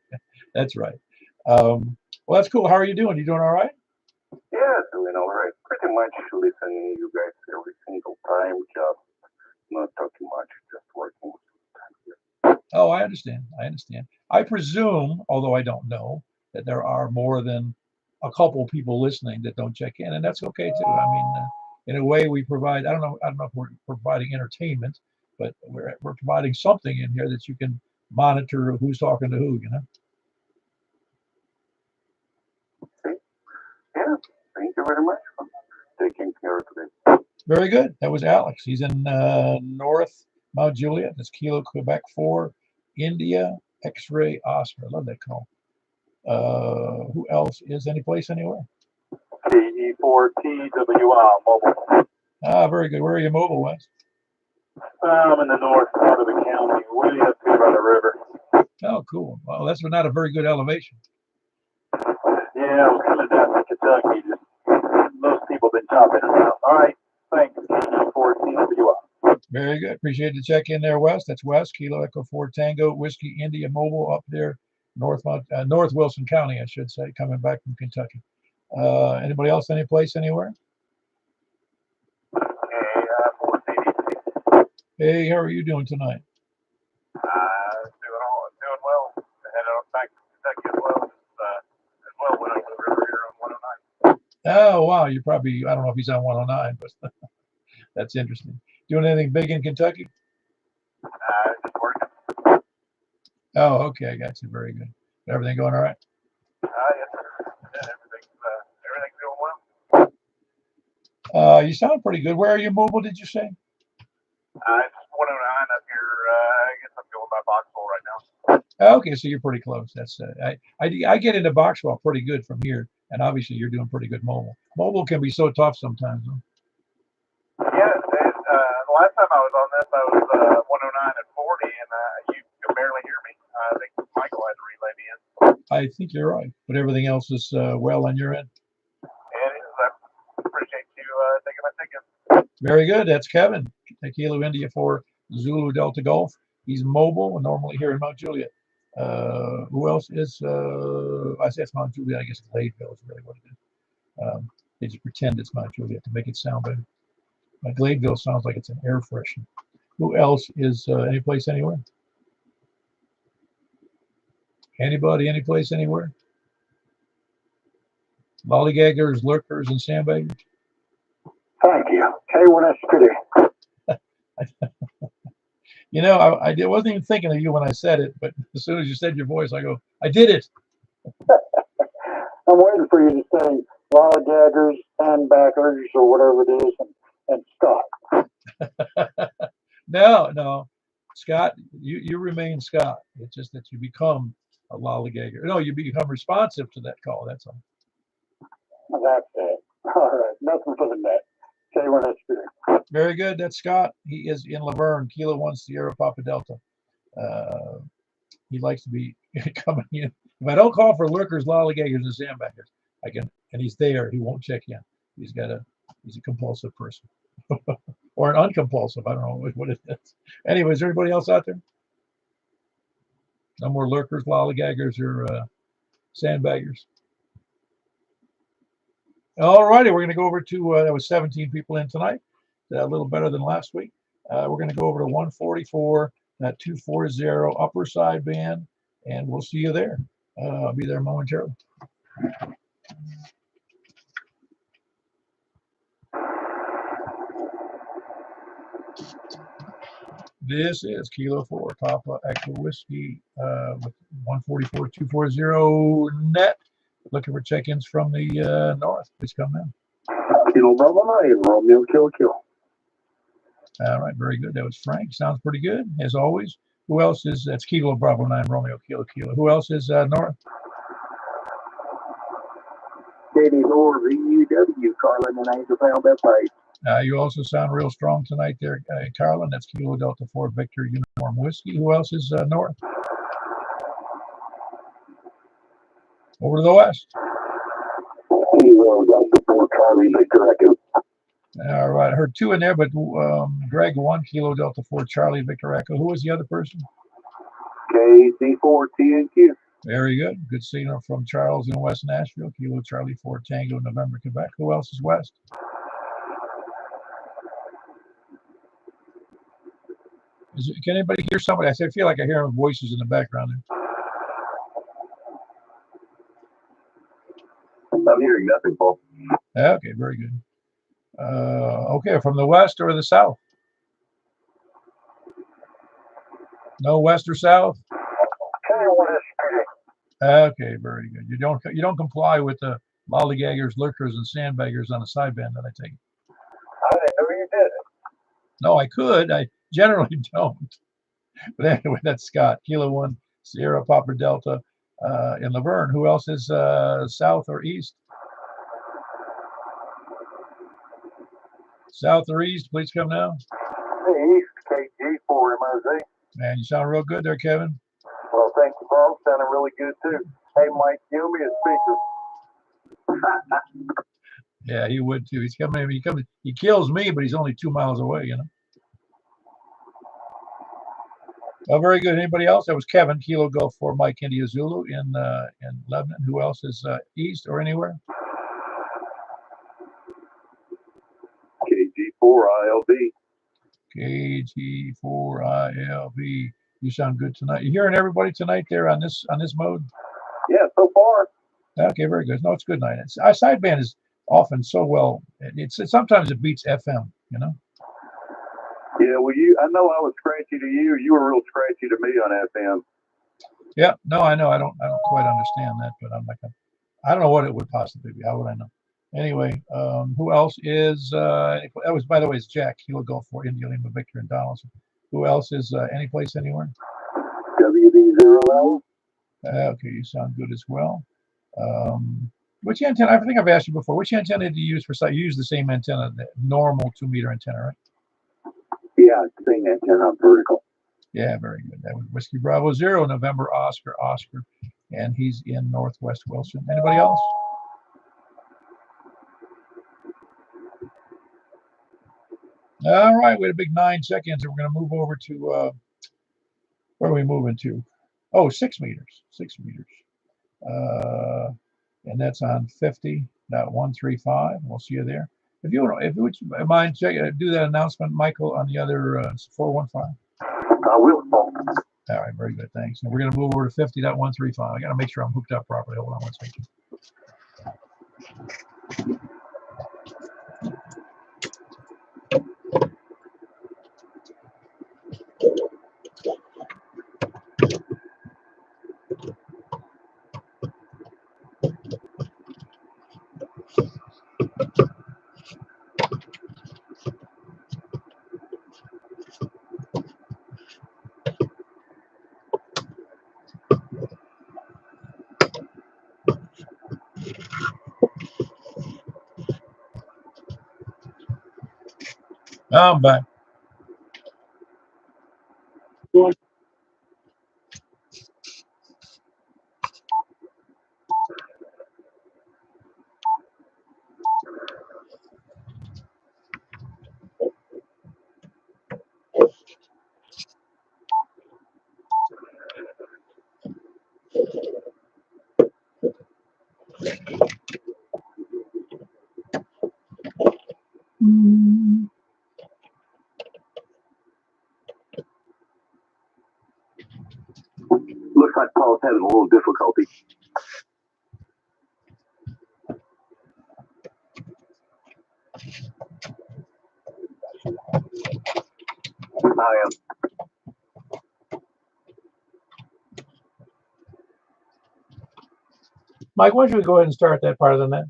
That's right. Well, that's cool. How are you doing? You doing all right? Yeah, doing all right. Pretty much listening to you guys every single time. Just not talking much, just working. Oh, I understand. I presume, although I don't know, that there are more than a couple people listening that don't check in, and that's okay too. I mean, in a way, we provide. I don't know if we're providing entertainment, but we're providing something in here that you can monitor who's talking to who. Yeah, thank you very much for taking care today. Very good. That was Alex. He's in North Mount Juliet. That's Kilo Quebec 4 India X-ray Oscar. I love that call. Who else is any place anywhere? KE4TWR mobile. Ah, very good. Where are you mobile, Wes? I'm in the north part of the county, way up here by the river. Oh, cool. Well, that's not a very good elevation. Yeah, I'm coming down to Kentucky. Most people have been chopping it out. All right, thanks. KE4TWR. Very good. Appreciate the check in there, Wes. That's Wes, Kilo Echo 4 Tango Whiskey India Mobile up there, North Wilson County, I should say, coming back from Kentucky. Anybody else? Any place anywhere? Hey, how are you doing tonight? Doing well. Headed back to Kentucky as well. Went over the river here on 109. Oh, wow. You're probably, I don't know if he's on 109, but that's interesting. Doing anything big in Kentucky? Just working. Oh, okay. I got you. Very good. Everything going all right? Yes, sir. Yeah, everything's going well. You sound pretty good. Where are you mobile, did you say? It's up here. I guess I'm going by Boxville right now. Okay, so you're pretty close. That's I get into Boxwell pretty good from here, and obviously you're doing pretty good mobile. Mobile can be so tough sometimes. Huh? Yeah, the last time I was on this, I was 109 at 40, and you could barely hear me. I think Michael had to relay me in. I think you're right, but everything else is well on your end. It is. I appreciate you taking my ticket. Very good. That's Kevin, Kilo India for Zulu Delta Golf. He's mobile and normally here in Mount Juliet. Who else is? I say it's Mount Juliet. I guess Gladeville is really what it is. They just pretend it's Mount Juliet to make it sound better. Gladeville sounds like it's an air freshener. Who else is any place, anywhere? Anybody, any place, anywhere? Lollygaggers, lurkers, and sandbaggers. Thank you. K1S City. You know, I wasn't even thinking of you when I said it, but as soon as you said your voice, I go, I did it. I'm waiting for you to say lollygaggers, sandbaggers, or whatever it is, and Scott. No, Scott, you remain Scott. It's just that you become a lollygagger. No, you become responsive to that call. That's all. That's it. All right. Nothing for the net. K1S City. Very good. That's Scott. He is in Laverne, Kilo 1 Sierra Papa Delta. He likes to be coming in. If I don't call for lurkers, lollygaggers, and sandbaggers, I can, and he's there. He won't check in. He's a compulsive person, or an uncompulsive. I don't know what it is. Anyway, is there anybody else out there? No more lurkers, lollygaggers, or sandbaggers. All righty, we're going to go over to there was 17 people in tonight, a little better than last week. We're going to go over to 144, that 240 upper side band, and we'll see you there. I'll be there momentarily. This is Kilo 4 Papa Echo Whiskey with 144 240 net. Looking for check-ins from the north. Please come in. Kilo Bravo 9, Romeo Kill. All right, very good. That was Frank. Sounds pretty good, as always. Who else is? That's Kilo Bravo 9, Romeo Kilo. Who else is north? Katie Lord, VUW, Carlin and Angel Pound that page. You also sound real strong tonight there, Carlin. That's Kilo Delta 4 Victor Uniform Whiskey. Who else is north? Over to the west. Kilo Delta 4 Charlie Victor Echo. All right, I heard two in there, but Greg 1 Kilo Delta 4 Charlie Victor Echo. Who was the other person? KC4 TNQ. Very good. Good signal from Charles in West Nashville. Kilo Charlie 4 Tango November Quebec. Who else is west? Can anybody hear somebody? I feel like I hear voices in the background there. I'm hearing nothing, Paul. Okay, very good. Okay, from the west or the south? No west or south? Okay, very good. You don't comply with the lollygaggers, lurkers, and sandbaggers on the sideband that I take. I didn't know you did it. No, I could. I generally don't. But anyway, that's Scott. Kilo 1 Sierra Papa Delta in Laverne. Who else is south or east? South or east, please come now. Hey, East KG4 MOZ. Man, you sound real good there, Kevin. Well, thank you, Paul. Sounding really good, too. Hey, Mike, give me a speaker. Yeah, he would, too. He's coming. He kills me, but he's only 2 miles away, you know. Oh, very good. Anybody else? That was Kevin, Kilo Golf for Mike India Zulu in Lebanon. Who else is east or anywhere? KG4 ILB. KG4 ILB. You sound good tonight. You hearing everybody tonight there on this mode? Yeah, so far. Okay, very good. No, it's good night. Our sideband is often so well. Sometimes it beats FM. You know. Yeah, well, I know I was scratchy to you. You were real scratchy to me on FM. Yeah, no, I know. I don't quite understand that, but I'm like, I don't know what it would possibly be. How would I know? Anyway, who else is? That was, by the way, it's Jack. He'll go for India Lima, Victor, and Donaldson. Who else is any place anywhere? WB0L. Okay, you sound good as well. Which antenna? I think I've asked you before. Which antenna do you use for site? You use the same antenna, the normal 2-meter antenna, right? Yeah, same antenna, vertical. Yeah, very good. That was Whiskey Bravo 0, November Oscar, and he's in Northwest Wilson. Anybody else? All right, we had a big 9 seconds, and we're going to move over to where are we moving to? Oh, 6 meters. 6 meters. And that's on 50.135. We'll see you there. If you would mind, do that announcement, Michael, on the other 415. I will. All right, very good, thanks. And we're going to move over to 50.135. I got to make sure I'm hooked up properly. Hold on one second. I'm back. Looks like Paul's having a little difficulty. I am. Mike, why don't you go ahead and start that part of the net?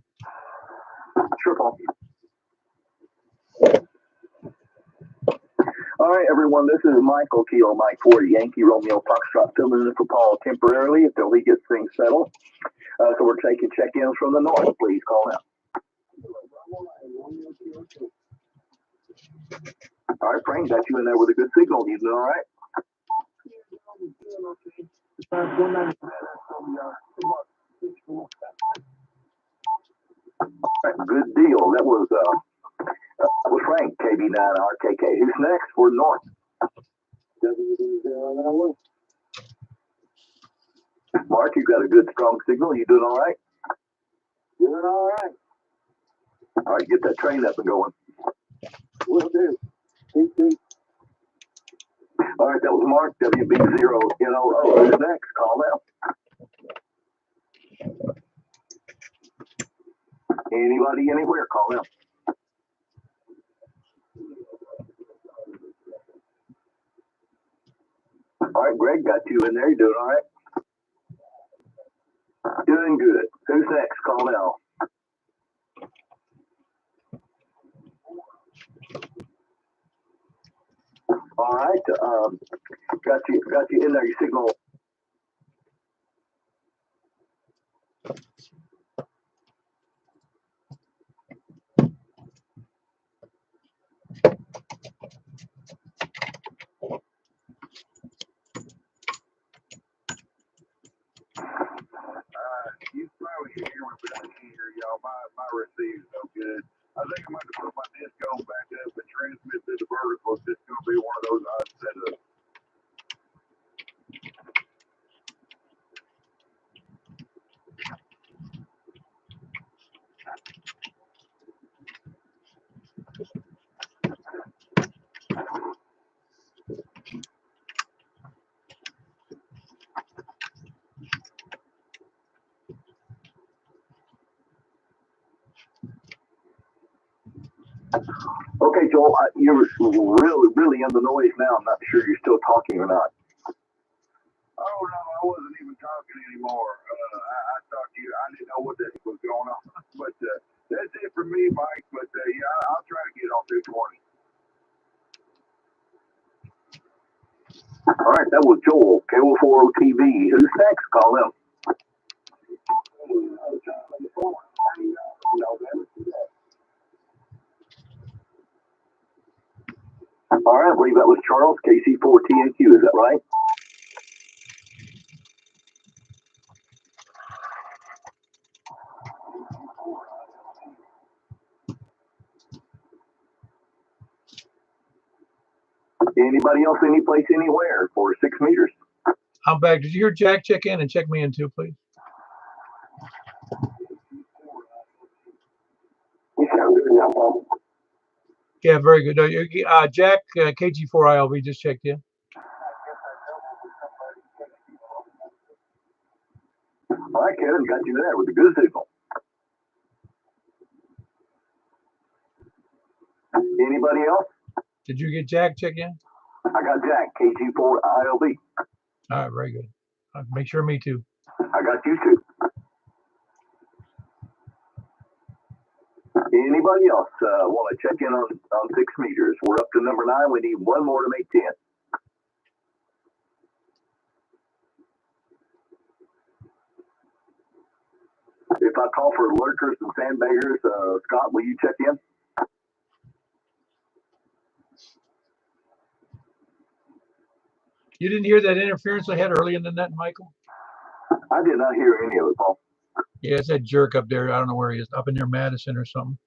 Sure, Paul. All right, everyone, this is Michael Keel, Mike 4, Yankee Romeo Foxtrot, filling in for Paul temporarily until he gets things settled. So we're taking check-ins from the north. Please call out. All right, Frank, got you in there with a good signal. You doing all right? Good deal. That was Frank, KB9RKK. Who's next? We're north. Mark, you got a good strong signal. You doing all right? Doing all right. All right, get that train up and going. Will do. All right, that was Mark, WB0NOO. Who's next? Call out. Anybody, anywhere, call out. All right, Greg, got you in there. You doing all right? Doing good. Who's next? Call now. All right, got you in there. Your signal. You probably can hear me, but I can't hear y'all. My receiver's no good. I think I'm going to put my disc on back up and transmit through the vertical. It's just going to be one of those odd setups. Okay, Joel, you're really in the noise now. I'm not sure you're still talking or not. Oh, no, I wasn't even talking anymore. I talked to you. I didn't know what this was going on. But that's it for me, Mike. But, yeah, I'll try to get on 220. All right, that was Joel, KO4OTV. Who's next? Call him. All right, I believe that was Charles, KC4TNQ. Is that right? Anybody else any place anywhere for 6 meters? I'm back. Did you hear Jack check in and check me in too, please? Yeah, very good. Jack, KG4ILV just checked in. All right, Kevin, got you there with the good signal. Anybody else? Did you get Jack check in? I got Jack, KG4ILV. All right, very good. Make sure me too. I got you too. Anybody else want to check in on 6 meters? We're up to number 9. We need one more to make 10. If I call for lurkers and sandbaggers, Scott, will you check in? You didn't hear that interference I had early in the net, Michael? I did not hear any of it, Paul. Yeah, it's that jerk up there. I don't know where he is. Up in near Madison or something.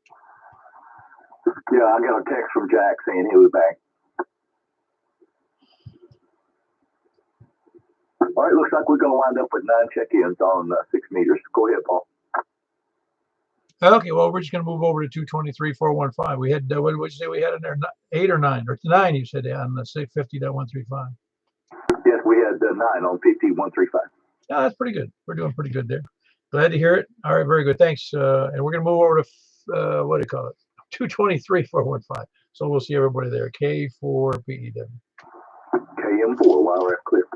Yeah, I got a text from Jack saying he was back. All right, looks like we're going to wind up with 9 check-ins on 6 meters. Go ahead, Paul. Okay, well, we're just going to move over to 223.415. We had, what did you say we had in there? 8 or 9? Or 9, you said, on the 50.135. Yes, we had 9 on 50.135. Yeah, that's pretty good. We're doing pretty good there. Glad to hear it. All right, very good. Thanks. And we're going to move over to, what do you call it? 223.415. So we'll see everybody there. K4PEW. KM4, YRF clear.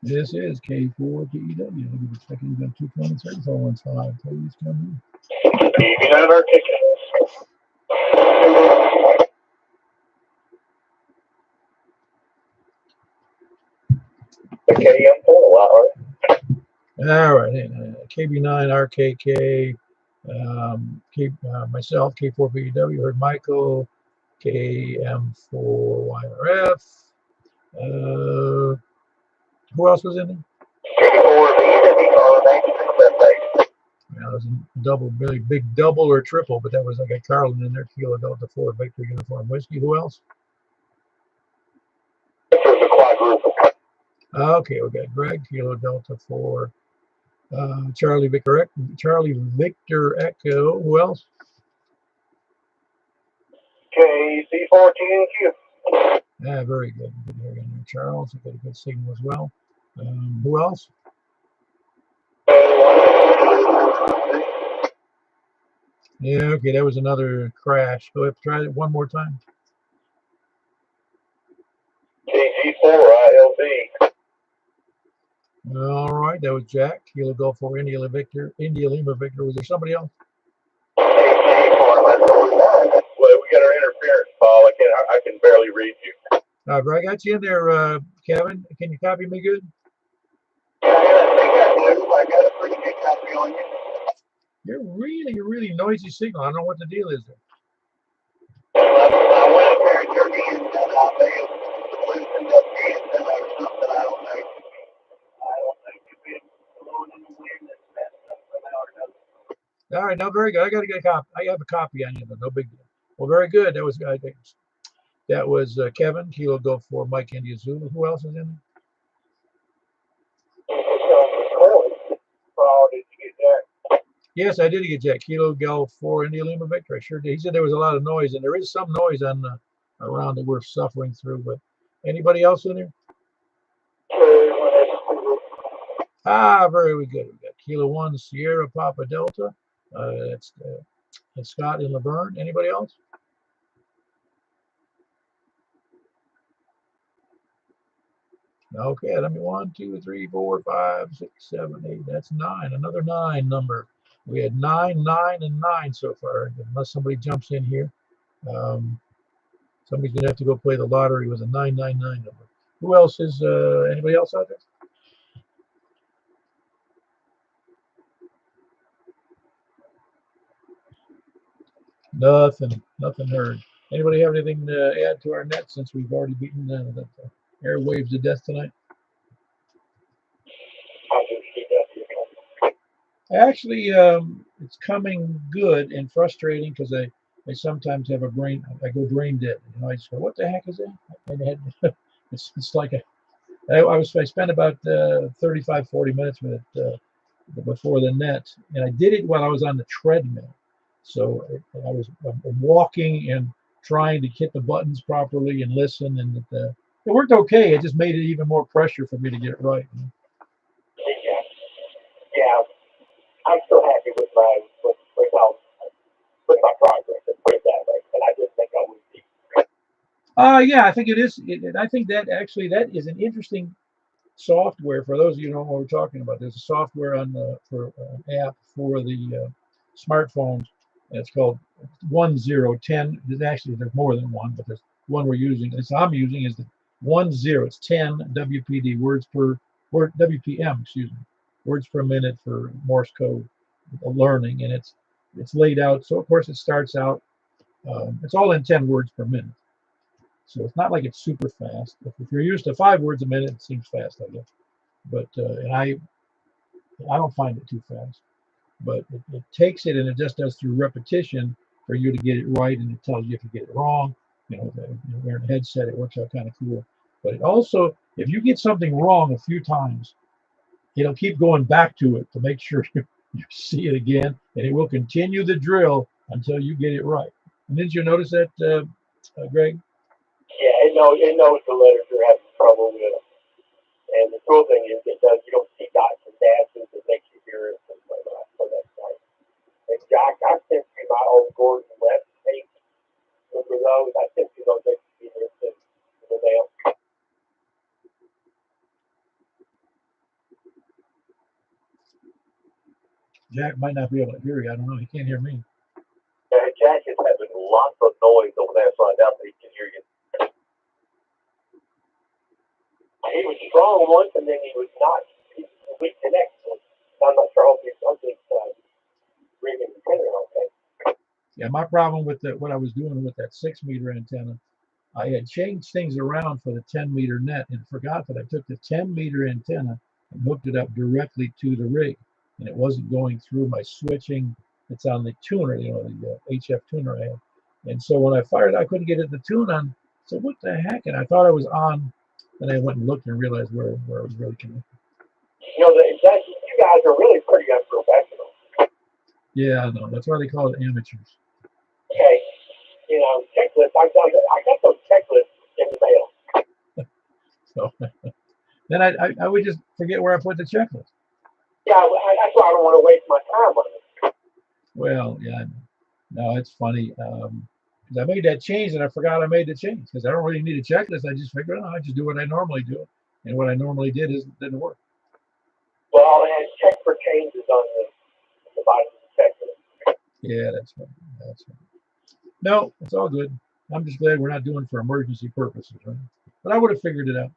This is K4PEW. I'll give you a second. You got 223.415. Please come in. Leaving out our tickets. The KM4, wow. All right. KB9 RKK. Myself, K4PEW. Heard Michael. KM4YRF. Who else was in there? That was a double, really big double or triple, but that was like a Carlin in there. Kilo Delta 4 Victor Uniform Whiskey. Who else? Okay, we got Greg, Kilo Delta 4, Charlie Victor Echo. Who else? KC4TNQ. Yeah, very good. Good to hear you there, Charles. You got a good signal as well. Who else? Yeah, okay, that was another crash. Go ahead, try it one more time. KG4ILV. All right, that was Jack. Kilo Golf 4 India Lima Victor. Was there somebody else? Well, we got our interference, Paul. I can barely read you. I got you in there, Kevin. Can you copy me good? Yeah, I got a pretty good copy on you. You're really noisy signal. I don't know what the deal is there. I went up there and turned the antenna off. They loosened up the antenna or something. I don't know. You've been blowing in the wind and messed up somehow or another. All right, no, very good. I got to get a copy. I have a copy on you, though. No big deal. Well, very good. That was Kevin, Kilo Golf 4 Mike India Zulu. Who else is in there? Did you get that? Yes, I did get Jack. Kilo Golf 4 India Lima Victor. I sure did. He said there was a lot of noise, and there is some noise on around that we're suffering through. But anybody else in there? Very good. We got Kilo 1 Sierra Papa Delta. That's Scott in Laverne. Anybody else? Okay, let me 1, 2, 3, 4, 5, 6, 7, 8. That's 9. Another 9 number. We had 9, 9, and 9 so far, unless somebody jumps in here. Somebody's going to have to go play the lottery with a 999 number. Who else is, anybody else out there? Nothing heard. Anybody have anything to add to our net since we've already beaten the airwaves to death tonight? Actually, it's coming good and frustrating because I sometimes have I go brain dead. You know, I just go, what the heck is that? It's like I spent about 35, 40 minutes with it before the net, and I did it while I was on the treadmill. So I was walking and trying to hit the buttons properly and listen, and it worked okay. It just made it even more pressure for me to get it right. Yeah, I'm still happy with my progress. Let's put it that way. And I just think I would be. Yeah, I think it is. I think that actually that is an interesting software. For those of you who know what we're talking about, there's a software for an app for the smartphones. And it's called 1010. There's more than one, but there's one we're using. I'm using is the 10. It's 10 WPD WPM. Excuse me, words per minute for Morse code learning, and it's laid out. So of course it starts out. It's all in 10 words per minute. So it's not like it's super fast. If you're used to 5 words a minute, it seems fast, I guess. But and I don't find it too fast. But it takes it and it just does through repetition for you to get it right, and it tells you if you get it wrong. You know, wearing a headset, it works out kind of cool. But it also, if you get something wrong a few times, it'll keep going back to it to make sure you see it again, and it will continue the drill until you get it right. And did you notice that, Greg? Yeah, it knows the letters you're having trouble with. And the cool thing is it does, you don't see dots and dashes, it makes you hear it. So that's nice. And Jack, I sent you my old Gordon West tape. Remember those? I sent you those extra in the mail. Jack might not be able to hear you. I don't know. He can't hear me. Jack is having lots of noise over there, so I doubt that he can hear you. He was strong once, and then he was not. We connected. I'm not sure if something's reading the antenna okay. Yeah, my problem with what I was doing with that 6-meter antenna, I had changed things around for the 10-meter net and forgot that I took the 10-meter antenna and hooked it up directly to the rig, and it wasn't going through my switching. It's on the tuner, you know, the HF tuner I have. And so when I fired, I couldn't get the tune on. So what the heck? And I thought I was on. Then I went and looked and realized where it was really connected. You know, you guys are really pretty unprofessional. Yeah, I know. That's why they call it amateurs. Okay, you know, checklists. I got those checklists in the mail. So then I would just forget where I put the checklist. Yeah, that's why I don't want to waste my time on it. Well, yeah, no, it's funny. Because I made that change and I forgot I made the change because I don't really need a checklist. I just figured, I just do what I normally do, and what I normally didn't work. Well, I had check for changes on the bottom of the checklist. Yeah, that's right. That's right. No, it's all good. I'm just glad we're not doing it for emergency purposes, right? But I would have figured it out.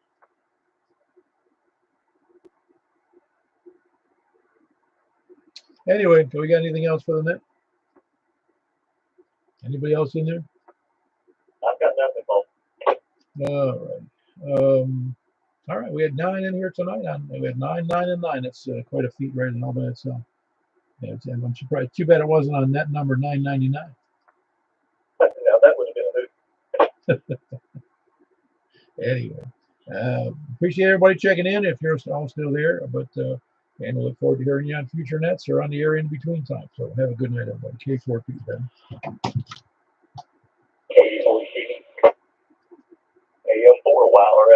Anyway, do we got anything else for the net? Anybody else in there? I've got nothing else. All right. We had 9 in here tonight. We had 9, 9, and 9. That's quite a feat right in all by itself. Yeah, I'm surprised. Too bad it wasn't on net number 999. Now that would have been a hoot. Anyway, appreciate everybody checking in if you're all still there. But and we look forward to hearing you on future nets or on the air in between time. So have a good night, everybody. K4P then. AM4 a while, or